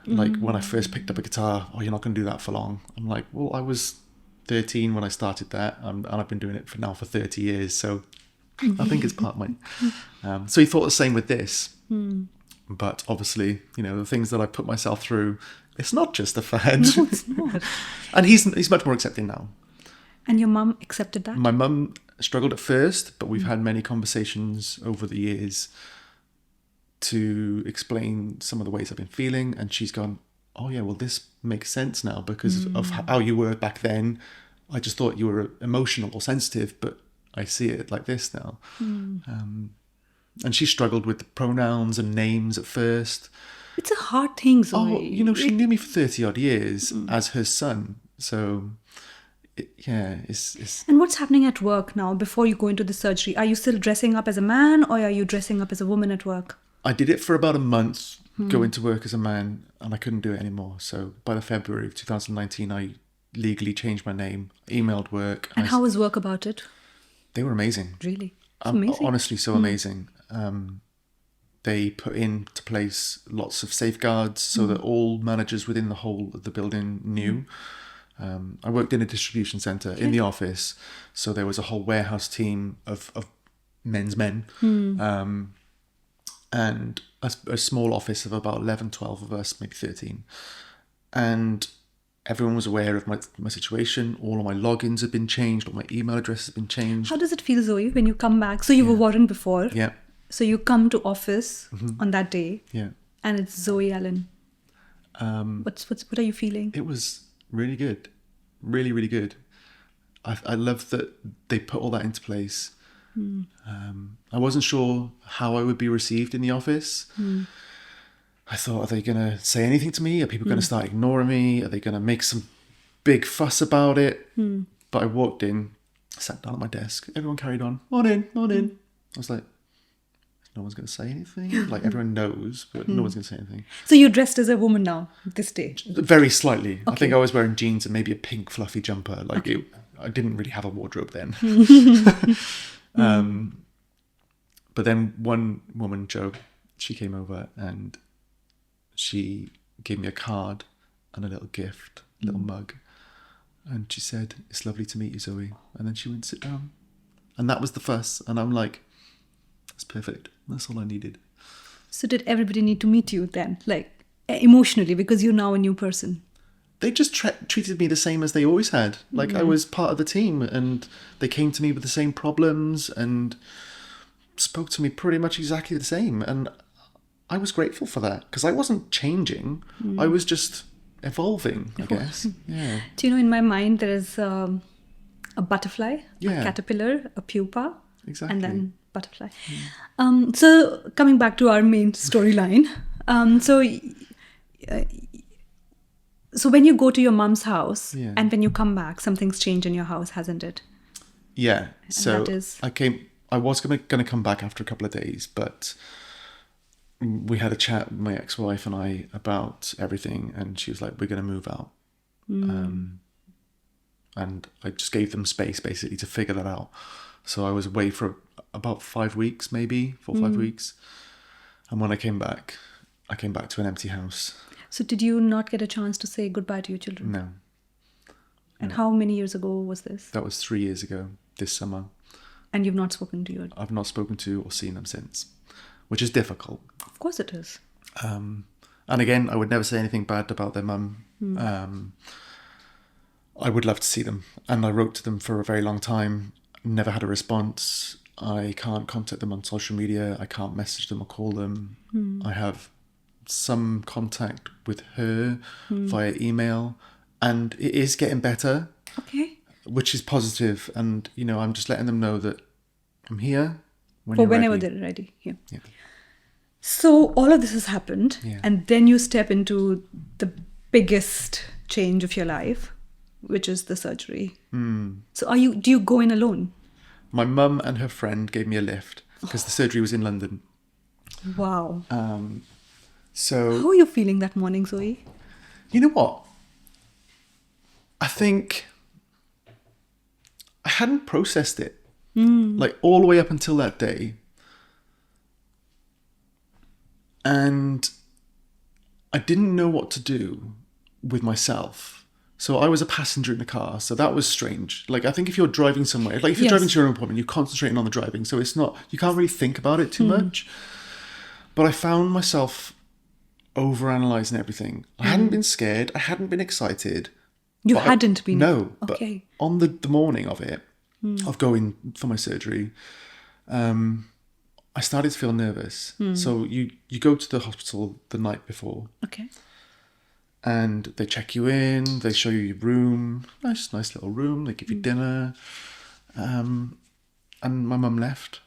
Like when I first picked up a guitar, you're not going to do that for long. I'm like, well, I was 13 when I started that. And I've been doing it for 30 years. So I think it's part of my... so he thought the same with this. But obviously, the things that I put myself through, it's not just a fad. No, it's not. And he's much more accepting now. And your mum accepted that? My mum struggled at first, but we've had many conversations over the years to explain some of the ways I've been feeling. And she's gone, oh yeah, well, this makes sense now because of how you were back then. I just thought you were emotional or sensitive, but I see it like this now. And she struggled with the pronouns and names at first. It's a hard thing, Zoe. She knew me for 30 odd years as her son. So, it's... And what's happening at work now before you go into the surgery? Are you still dressing up as a man or are you dressing up as a woman at work? I did it for about a month, going to work as a man, and I couldn't do it anymore. So by the February of 2019, I legally changed my name, emailed work. And how was work about it? They were amazing. Really? It's amazing. Honestly, so amazing. They put into place lots of safeguards so that all managers within the whole of the building knew. I worked in a distribution centre in the office, so there was a whole warehouse team of men's men, and a small office of about 11, 12 of us, maybe 13. And everyone was aware of my situation. All of my logins had been changed. All my email addresses had been changed. How does it feel, Zoe, when you come back? So you were Warren before. Yeah. So you come to office on that day. Yeah. And it's Zoey Allen. What are you feeling? It was really good. Really, really good. I love that they put all that into place. I wasn't sure how I would be received in the office. I thought, are they going to say anything to me? Are people going to start ignoring me? Are they going to make some big fuss about it? But I walked in, sat down at my desk. Everyone carried on. On in. I was like, no one's going to say anything. Like, everyone knows, but no one's going to say anything. So you're dressed as a woman now, this day? Very slightly. Okay. I think I was wearing jeans and maybe a pink fluffy jumper. Like, I didn't really have a wardrobe then. But then one woman, Jo, she came over and she gave me a card and a little gift, a little mug. And she said, "It's lovely to meet you, Zoe." And then she went, "Sit down." And that was the fuss. And I'm like, that's perfect. That's all I needed. So did everybody need to meet you then? Like, emotionally, because you're now a new person? They just treated me the same as they always had. Like, I was part of the team, and they came to me with the same problems and spoke to me pretty much exactly the same. And I was grateful for that, because I wasn't changing. I was just evolving, I guess. Yeah. Do you know, in my mind, there is a butterfly, Yeah. a caterpillar, a pupa, Exactly. and then butterfly. So coming back to our main storyline, so when you go to your mum's house and when you come back, something's changed in your house, hasn't it? Yeah. So that is... I was going to come back after a couple of days, but we had a chat, my ex-wife and I, about everything, and she was like, "We're going to move out." And I just gave them space, basically, to figure that out. So I was away for about 5 weeks, maybe 4 or 5 weeks. And when I came back to an empty house. So did you not get a chance to say goodbye to your children? No. And how many years ago was this? That was 3 years ago, this summer. And you've not spoken to your... I've not spoken to or seen them since, which is difficult. Of course it is. And again, I would never say anything bad about their mum. I would love to see them. And I wrote to them for a very long time, never had a response. I can't contact them on social media. I can't message them or call them. I have some contact with her via email, and it is getting better. Okay. Which is positive. And, you know, I'm just letting them know that I'm here Whenever they're ready. Yeah. So all of this has happened, and then you step into the biggest change of your life, which is the surgery. So do you go in alone? My mum and her friend gave me a lift because the surgery was in London. Wow. So how are you feeling that morning, Zoe? You know what? I think I hadn't processed it. Like, all the way up until that day. And I didn't know what to do with myself. So I was a passenger in the car. So that was strange. Like, I think if you're driving somewhere, like if you're driving to your own appointment, you're concentrating on the driving. So it's not, you can't really think about it too much. But I found myself overanalyzing everything. I hadn't been scared. I hadn't been excited. You hadn't been? No. Okay. But on the morning of it, of going for my surgery, I started to feel nervous. So you go to the hospital the night before. Okay. And they check you in, they show you your room, nice little room, they give you dinner. And my mum left,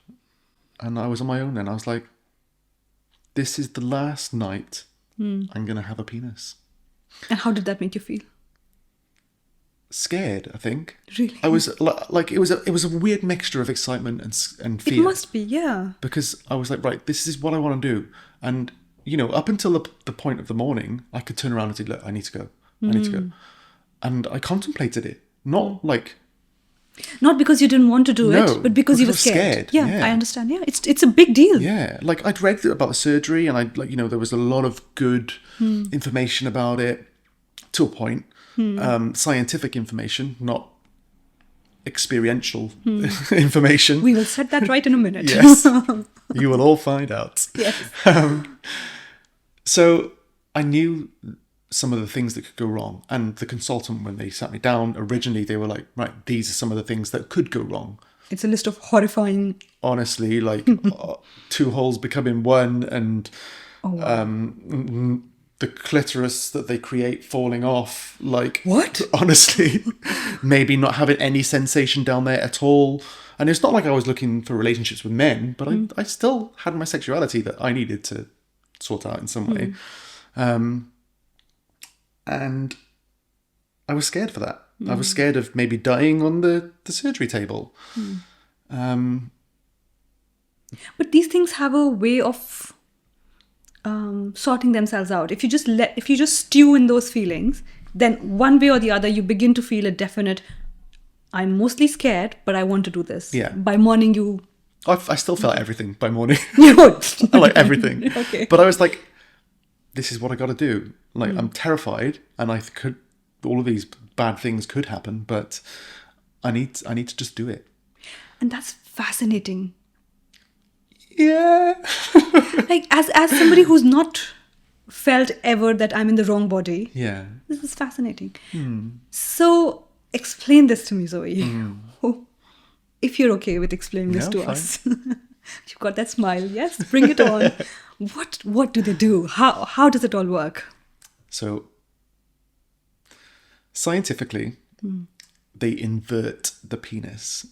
and I was on my own, and I was like, this is the last night I'm going to have a penis. And how did that make you feel? Scared, I think. Really? I was like, it was a weird mixture of excitement and fear. It must be, yeah. Because I was like, right, this is what I want to do. And, you know, up until the point of the morning, I could turn around and say, look, I need to go. I need to go. And I contemplated it. Not because you didn't want to do it, but because you were scared. Yeah, I understand. Yeah, it's a big deal. Yeah, like, I'd read about the surgery, and there was a lot of good information about it, to a point. Scientific information, not experiential information. We will set that right in a minute. Yes, you will all find out. Yes. So I knew some of the things that could go wrong, and the consultant, when they sat me down, originally they were like, right, these are some of the things that could go wrong. It's a list of horrifying... Honestly, like 2 holes becoming 1, and the clitoris that they create falling off, like... What? Honestly, maybe not having any sensation down there at all. And it's not like I was looking for relationships with men, but I still had my sexuality that I needed to sort out in some way. And I was scared for that. I was scared of maybe dying on the surgery table. But these things have a way of sorting themselves out. If you just stew in those feelings, then one way or the other, you begin to feel a definite, I'm mostly scared, but I want to do this. Yeah. By morning, you... I still felt everything by morning. You I like everything. Okay. But I was like, this is what I got to do. Like, I'm terrified, and all of these bad things could happen, but I need to just do it. And that's fascinating. Yeah. Like, as somebody who's not felt ever that I'm in the wrong body, Yeah. this is fascinating. So, explain this to me, Zoe. If you're okay with explaining this Yeah, to fine. us. You've got that smile. Yes, bring it on. What do they do? How does it all work? So, scientifically, they invert the penis.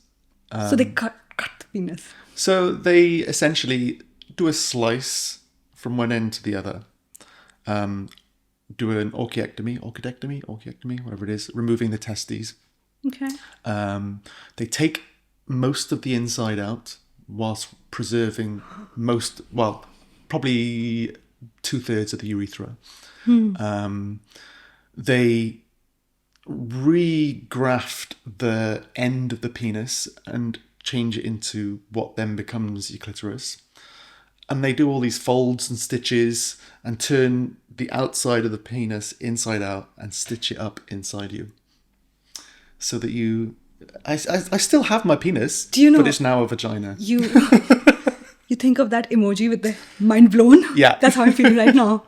So they cut the penis. So they essentially do a slice from one end to the other. Do an orchiectomy, whatever it is, removing the testes. Okay. They take most of the inside out whilst preserving probably 2/3 of the urethra. They regraft the end of the penis and change it into what then becomes your clitoris. And they do all these folds and stitches and turn the outside of the penis inside out and stitch it up inside you. So that I still have my penis, Do you know- but it's now a vagina. You think of that emoji with the mind blown? Yeah. That's how I'm feeling right now.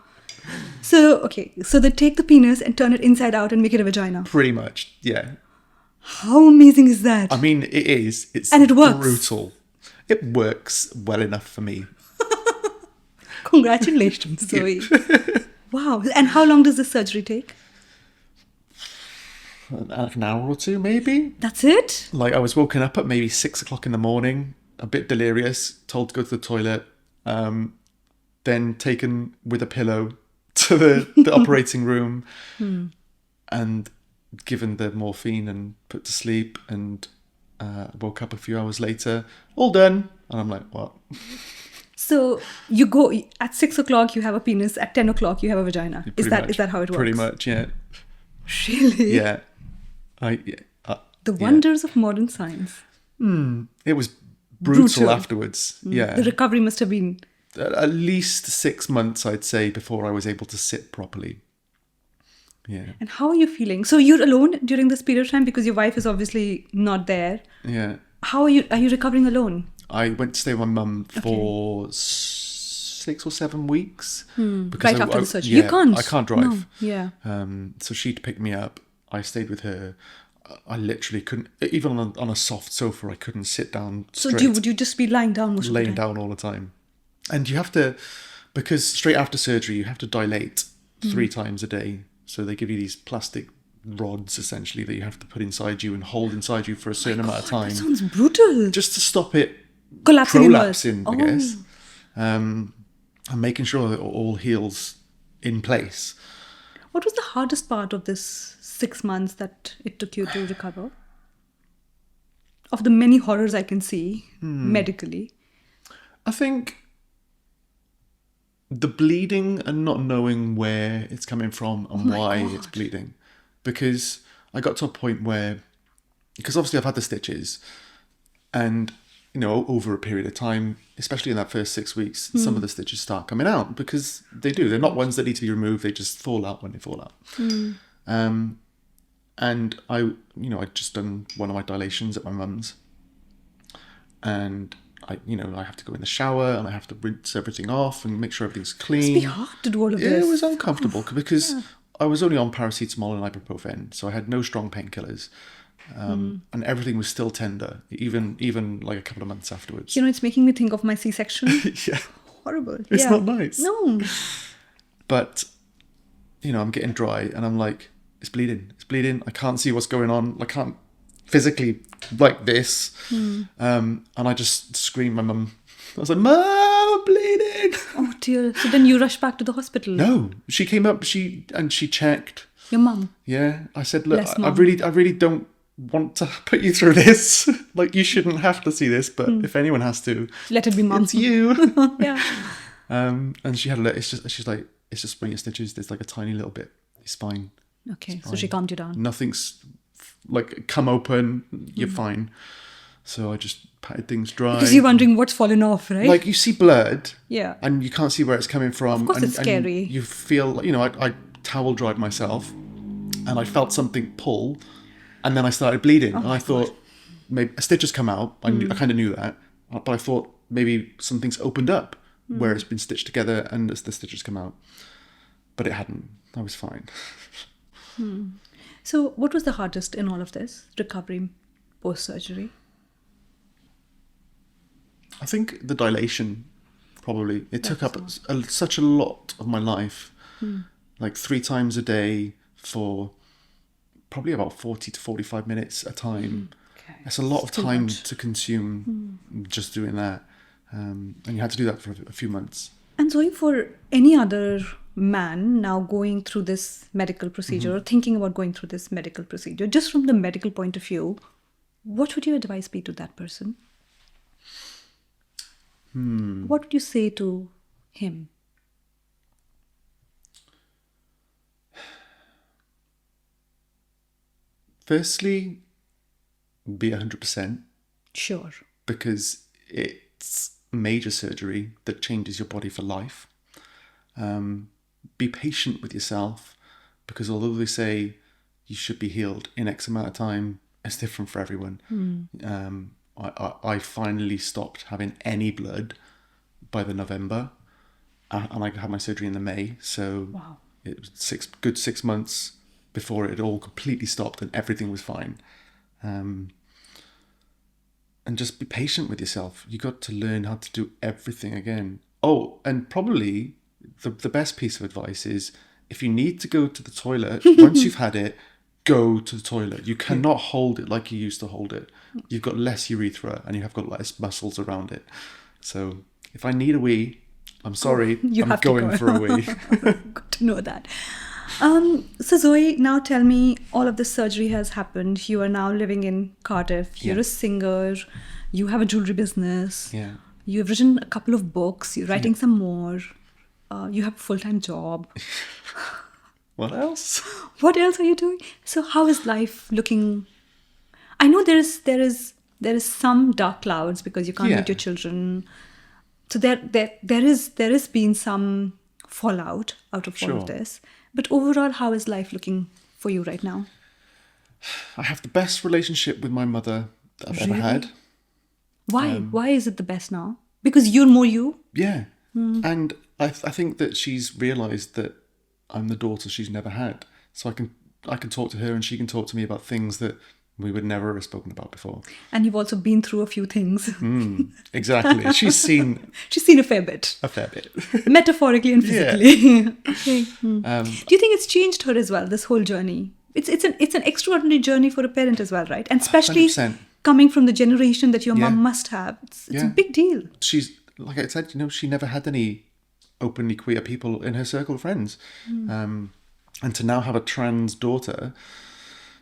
So, okay. So they take the penis and turn it inside out and make it a vagina. Pretty much, yeah. How amazing is that? I mean, it is. And it works. Brutal. It works well enough for me. Congratulations, Zoe. Wow. And how long does this surgery take? An hour or two, maybe. That's it? Like, I was woken up at maybe 6 o'clock in the morning, a bit delirious, told to go to the toilet, then taken with a pillow to the operating room and given the morphine and put to sleep, and woke up a few hours later, all done. And I'm like, what? So you go at 6 o'clock, you have a penis. At 10 o'clock, you have a vagina. Is that how it works? Pretty much, yeah. Really? Yeah. The wonders of modern science. It was brutal afterwards. Yeah. The recovery must have been... At least 6 months, I'd say, before I was able to sit properly. Yeah. And how are you feeling? So you're alone during this period of time because your wife is obviously not there. Yeah. How are you? Are you recovering alone? I went to stay with my mum for 6 or 7 weeks. Right after the surgery. Yeah, You can't. I can't drive. No. Yeah. So she'd pick me up. I stayed with her. I literally couldn't, even on a soft sofa, I couldn't sit down straight. So would you just be lying down most of the Laying time? down all the time. And you have to, because straight after surgery, you have to dilate 3 times a day. So they give you these plastic rods, essentially, that you have to put inside you and hold inside you for a certain amount of time. That sounds brutal. Just to stop it Collapsing prolapsing, I inwards. guess. And making sure that it all heals in place. What was the hardest part of this 6 months that it took you to recover? Of the many horrors I can see medically. I think the bleeding and not knowing where it's coming from and why it's bleeding. Because I got to a point where, because obviously I've had the stitches, and, you know, over a period of time, especially in that first 6 weeks, some of the stitches start coming out because they do. They're not ones that need to be removed. They just fall out when they fall out. And I'd just done one of my dilations at my mum's, and I have to go in the shower and I have to rinse everything off and make sure everything's clean. It's hard to do all of this. It was uncomfortable because I was only on paracetamol and ibuprofen, so I had no strong painkillers, and everything was still tender, even like a couple of months afterwards. You know, it's making me think of my C-section. Yeah, Horrible. it's not nice. No. But I'm getting dry, and I'm like, it's bleeding. I can't see what's going on. I can't physically like this. And I just screamed my mum. I was like, Mum, I'm bleeding. Oh dear. So then you rush back to the hospital. No, she came up. She checked. Your mum. Yeah, I said, look, Bless I Mum. really don't want to put you through this. Like, you shouldn't have to see this, but if anyone has to, Let it be mum. it's you. Yeah. And she had a she's like, it's just when it stitches, there's like a tiny little bit. It's fine. Okay, It's so she fine. calmed you down. Nothing's like come open. You're fine. So I just patted things dry. Because you're wondering what's fallen off, right? Like, you see blood, yeah. and you can't see where it's coming from. Of course, and, it's scary. And you feel, I towel dried myself, and I felt something pull, and then I started bleeding. And I thought maybe a stitch has come out. I kind of knew that, but I thought maybe something's opened up where it's been stitched together, and the stitches come out. But it hadn't. I was fine. So, what was the hardest in all of this? Recovery post-surgery? I think the dilation, probably. It took up such a lot of my life. Like 3 times a day for probably about 40 to 45 minutes a time. Okay. It's a lot of Too time much. to consume just doing that. And you had to do that for a few months. And Zoe, for any other man now going through this medical procedure or thinking about going through this medical procedure, just from the medical point of view, what would your advice be to that person? What would you say to him? Firstly, be 100%, Sure. because it's major surgery that changes your body for life. Be patient with yourself, because although they say you should be healed in X amount of time, it's different for everyone. I finally stopped having any blood by the November, and I had my surgery in the May. So Wow. it was 6 months before it all completely stopped and everything was fine. And just be patient with yourself. You got to learn how to do everything again. Oh, and probably the best piece of advice is, if you need to go to the toilet, once you've had it, go to the toilet. You cannot hold it like you used to hold it. You've got less urethra and you have got less muscles around it. So if I need a wee, I'm sorry, You I'm have to going go. for a wee. Good to know that. So Zoe, now tell me, all of this surgery has happened. You are now living in Cardiff. You're Yeah. a singer. You have a jewelry business. Yeah. You have written a couple of books. You're writing some more. You have a full-time job. What else? What else are you doing? So how is life looking? I know there is some dark clouds because you can't Yeah. meet your children. So there is been some fallout out of all of Sure. this. But overall, how is life looking for you right now? I have the best relationship with my mother that I've ever Really? had. Why? Why is it the best now? Because you're more you? Yeah. And I think that she's realised that I'm the daughter she's never had. So I can talk to her and she can talk to me about things that we would never have spoken about before. And you've also been through a few things. Exactly. She's seen She's seen a fair bit. a fair bit. Metaphorically and Yeah. physically. Okay. Um, Do you think it's changed her as well, this whole journey? It's an extraordinary journey for a parent as well, right? And especially 100%. coming from the generation that your Yeah. mum must have. It's Yeah. a big deal. She's, like I said, she never had any openly queer people in her circle of friends. And to now have a trans daughter,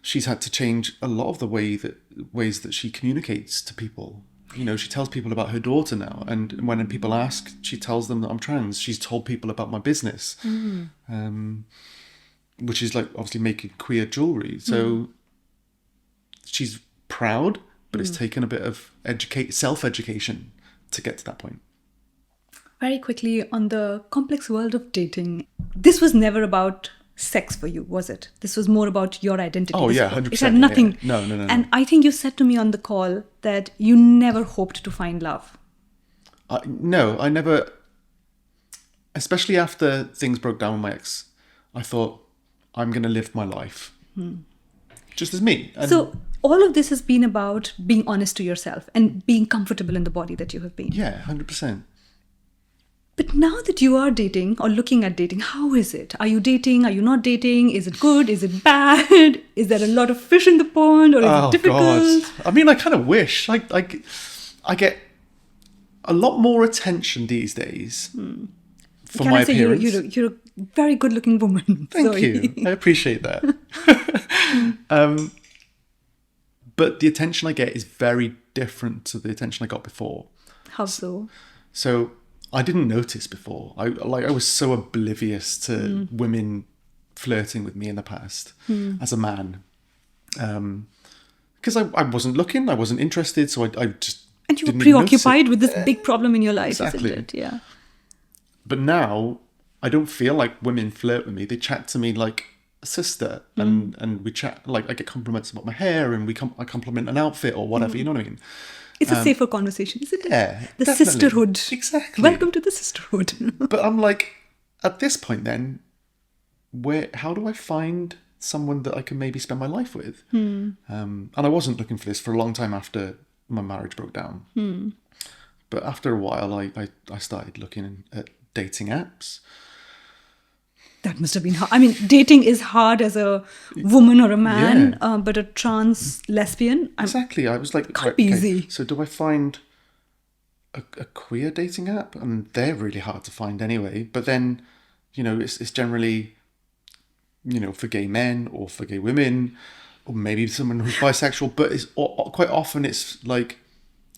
she's had to change a lot of the ways that she communicates to people. She tells people about her daughter now, and when people ask, she tells them that I'm trans. She's told people about my business, which is like obviously making queer jewelry. So she's proud, but it's taken a bit of self-education to get to that point. Very quickly, on the complex world of dating, this was never about sex for you, was it? This was more about your identity. Oh, This- yeah, 100%. It had nothing. Yeah. No. And I think you said to me on the call that you never hoped to find love. No, I never. Especially after things broke down with my ex, I thought, I'm going to live my life. Just as me. And So all of this has been about being honest to yourself and being comfortable in the body that you have been. yeah, 100%. But now that you are dating or looking at dating, how is it? Are you dating? Are you not dating? Is it good? Is it bad? Is there a lot of fish in the pond, or is it difficult? God. I mean, I kind of wish. I get a lot more attention these days for Can my I say appearance. you're a very good-looking woman. Thank Zoe. you. I appreciate that. But the attention I get is very different to the attention I got before. How so? So I didn't notice before. I was so oblivious to women flirting with me in the past as a man. Because I wasn't looking, I wasn't interested, so I just And you were didn't even notice preoccupied it. with this big problem in your life, Exactly. isn't it? Yeah. But now I don't feel like women flirt with me. They chat to me like a sister, and we chat, like I get compliments about my hair, and I compliment an outfit or whatever. You know what I mean? It's a safer conversation, isn't it? Yeah, The definitely. sisterhood. Exactly. Welcome to the sisterhood. But I'm like, at this point, then, how do I find someone that I can maybe spend my life with? And I wasn't looking for this for a long time after my marriage broke down. But after a while, I started looking at dating apps. That must have been hard. I mean, dating is hard as a woman or a man, but a trans lesbian, Exactly. I was like, can't be easy. So do I find a queer dating app? And they're really hard to find anyway. But then, it's generally, for gay men or for gay women, or maybe someone who's bisexual. But it's quite often it's like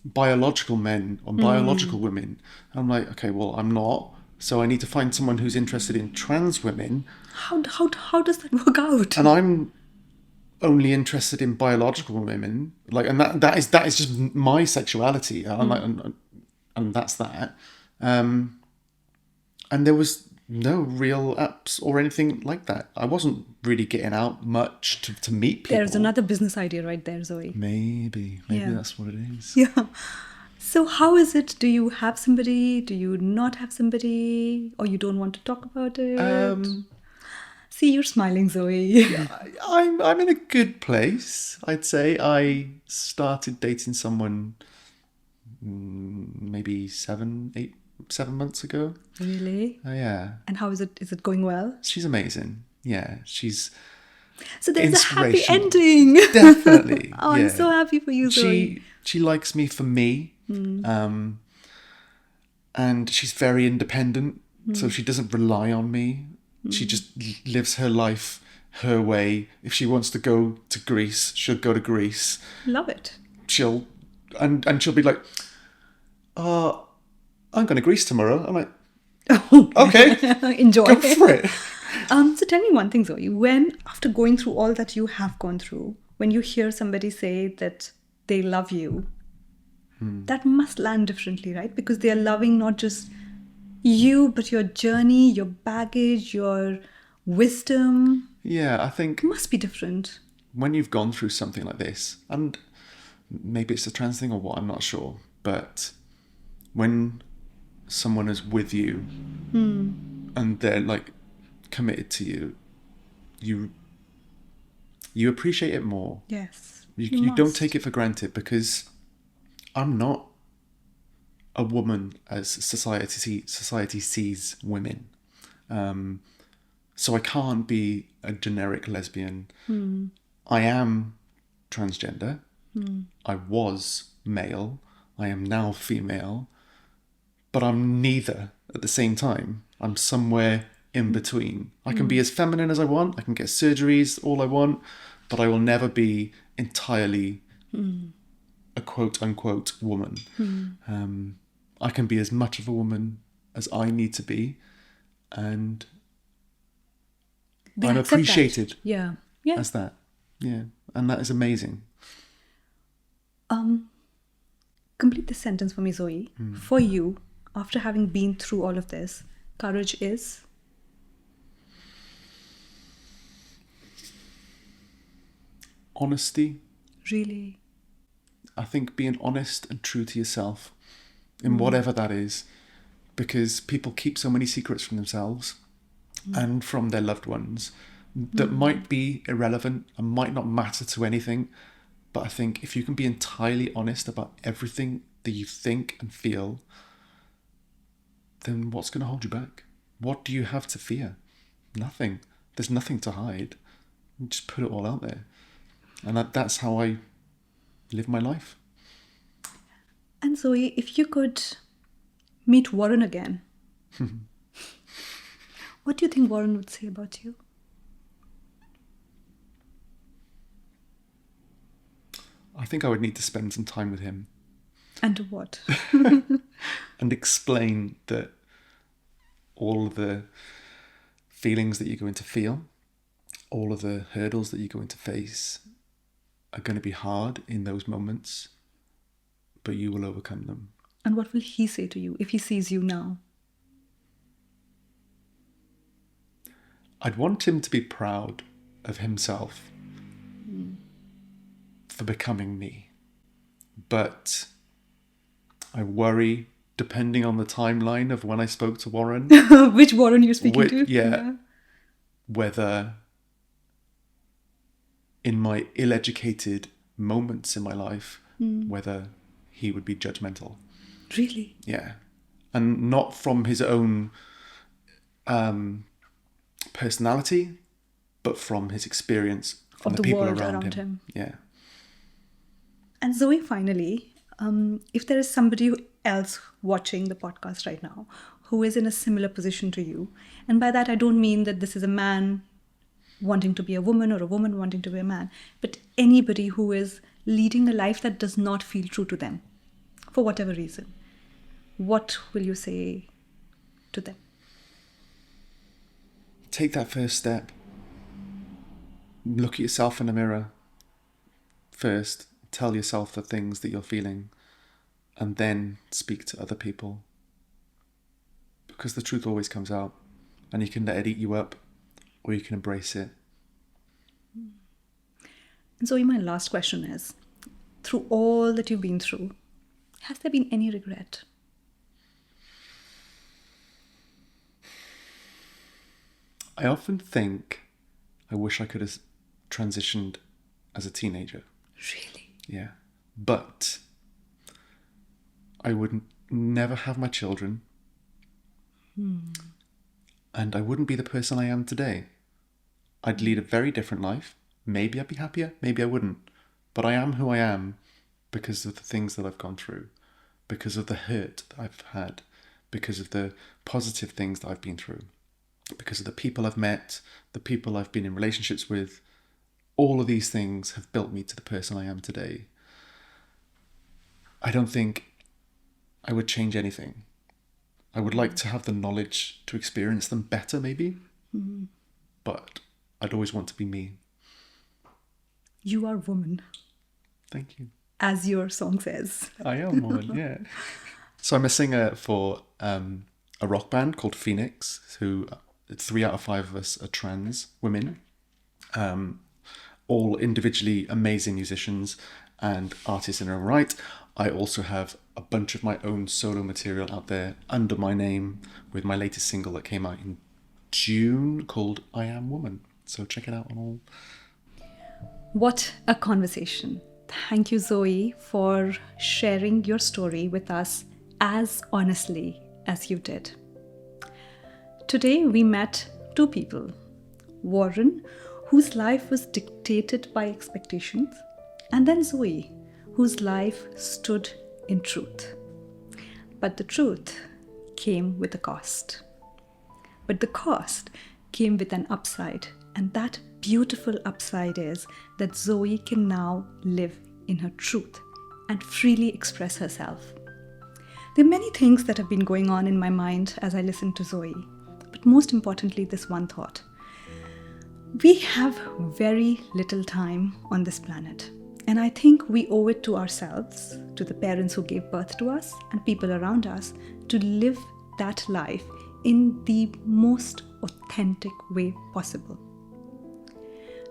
biological men or biological women. And I'm like, okay, well, I'm not. So I need to find someone who's interested in trans women. How does that work out? And I'm only interested in biological women. Like, and that is just my sexuality. And I'm like, and that's that. And there was no real apps or anything like that. I wasn't really getting out much to meet people. There's another business idea right there, Zoe. Maybe that's what it is. Yeah. So how is it? Do you have somebody? Do you not have somebody? Or you don't want to talk about it? See, you're smiling, Zoe. I'm in a good place, I'd say. I started dating someone maybe 7 months ago. Really? Oh, yeah. And how is it? Is it going well? She's amazing. Yeah, she's So there's a happy inspirational. ending. Definitely. Oh, yeah. I'm so happy for you, Zoe. She likes me for me. And she's very independent, so she doesn't rely on me. She just lives her life her way. If she wants to go to Greece, she'll go to Greece. Love it. She'll be like, I'm going to Greece tomorrow. I'm like, okay, Enjoy. go for it. So tell me one thing, Zoe. When, after going through all that you have gone through, when you hear somebody say that they love you, that must land differently, right? Because they are loving not just you, but your journey, your baggage, your wisdom. Yeah, I think It must be different. when you've gone through something like this, and maybe it's a trans thing or what, I'm not sure, but when someone is with you and they're like committed to you, you appreciate it more. Yes. You don't take it for granted, because I'm not a woman as society sees women. So I can't be a generic lesbian. I am transgender. I was male. I am now female. But I'm neither at the same time. I'm somewhere in between. I can be as feminine as I want. I can get surgeries, all I want. But I will never be entirely a quote-unquote woman. I can be as much of a woman as I need to be. And I'm accept appreciated that. Yeah. as that. Yeah. And that is amazing. Complete this sentence for me, Zoe. For you, after having been through all of this, courage is? Honesty. Really? I think being honest and true to yourself in whatever that is, because people keep so many secrets from themselves and from their loved ones that might be irrelevant and might not matter to anything. But I think if you can be entirely honest about everything that you think and feel, then what's going to hold you back? What do you have to fear? Nothing. There's nothing to hide. You just put it all out there. And that's how I live my life. And Zoe, if you could meet Warren again, what do you think Warren would say about you? I think I would need to spend some time with him. And what? And explain that all of the feelings that you're going to feel, all of the hurdles that you're going to face are going to be hard in those moments, but you will overcome them. And what will he say to you if he sees you now? I'd want him to be proud of himself for becoming me. But I worry, depending on the timeline of when I spoke to Warren. Which Warren you're speaking to? Yeah. Whether in my ill-educated moments in my life, whether he would be judgmental. Really? Yeah. And not from his own personality, but from his experience, from Of the the people world around around him. Yeah. And Zoe, finally, if there is somebody else watching the podcast right now who is in a similar position to you, and by that I don't mean that this is a man wanting to be a woman or a woman wanting to be a man, but anybody who is leading a life that does not feel true to them, for whatever reason, what will you say to them? Take that first step. Look at yourself in the mirror first. Tell yourself the things that you're feeling, and then speak to other people. Because the truth always comes out, and you can let it eat you up, or you can embrace it. And Zoe, my last question is, through all that you've been through, has there been any regret? I often think I wish I could have transitioned as a teenager. Really? Yeah. But I would never have my children. And I wouldn't be the person I am today. I'd lead a very different life. Maybe I'd be happier, maybe I wouldn't. But I am who I am because of the things that I've gone through, because of the hurt that I've had, because of the positive things that I've been through, because of the people I've met, the people I've been in relationships with. All of these things have built me to the person I am today. I don't think I would change anything. I would like to have the knowledge to experience them better, maybe. But I'd always want to be me. You are woman, Thank you. as your song says. I am one, yeah. So I'm a singer for a rock band called Phoenix, who 3 out of 5 of us are trans women. All individually amazing musicians and artists in their own right. I also have a bunch of my own solo material out there under my name with my latest single that came out in June called I Am Woman. So check it out on all. What a conversation. Thank you, Zoe, for sharing your story with us as honestly as you did. Today, we met 2 people. Warren, whose life was dictated by expectations, and then Zoe, whose life stood in truth. But the truth came with a cost. But the cost came with an upside, and that beautiful upside is that Zoe can now live in her truth and freely express herself. There are many things that have been going on in my mind as I listen to Zoe, but most importantly, this one thought. We have very little time on this planet, and I think we owe it to ourselves, to the parents who gave birth to us, and people around us to live that life in the most authentic way possible.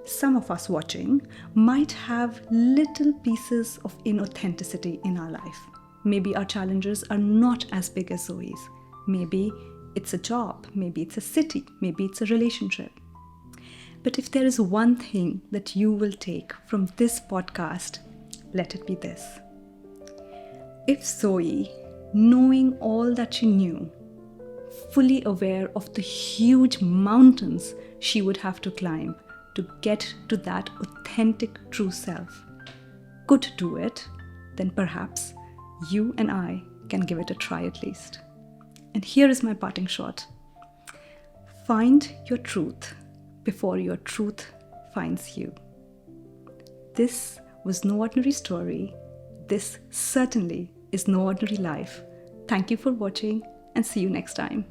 Some of us watching might have little pieces of inauthenticity in our life. Maybe our challenges are not as big as Zoe's. Maybe it's a job, maybe it's a city, maybe it's a relationship. But if there is one thing that you will take from this podcast, let it be this. If Zoe, knowing all that she knew, fully aware of the huge mountains she would have to climb to get to that authentic true self, could do it, then perhaps you and I can give it a try at least. And here is my parting shot. Find your truth before your truth finds you. This was no ordinary story. This certainly is no ordinary life. Thank you for watching and see you next time.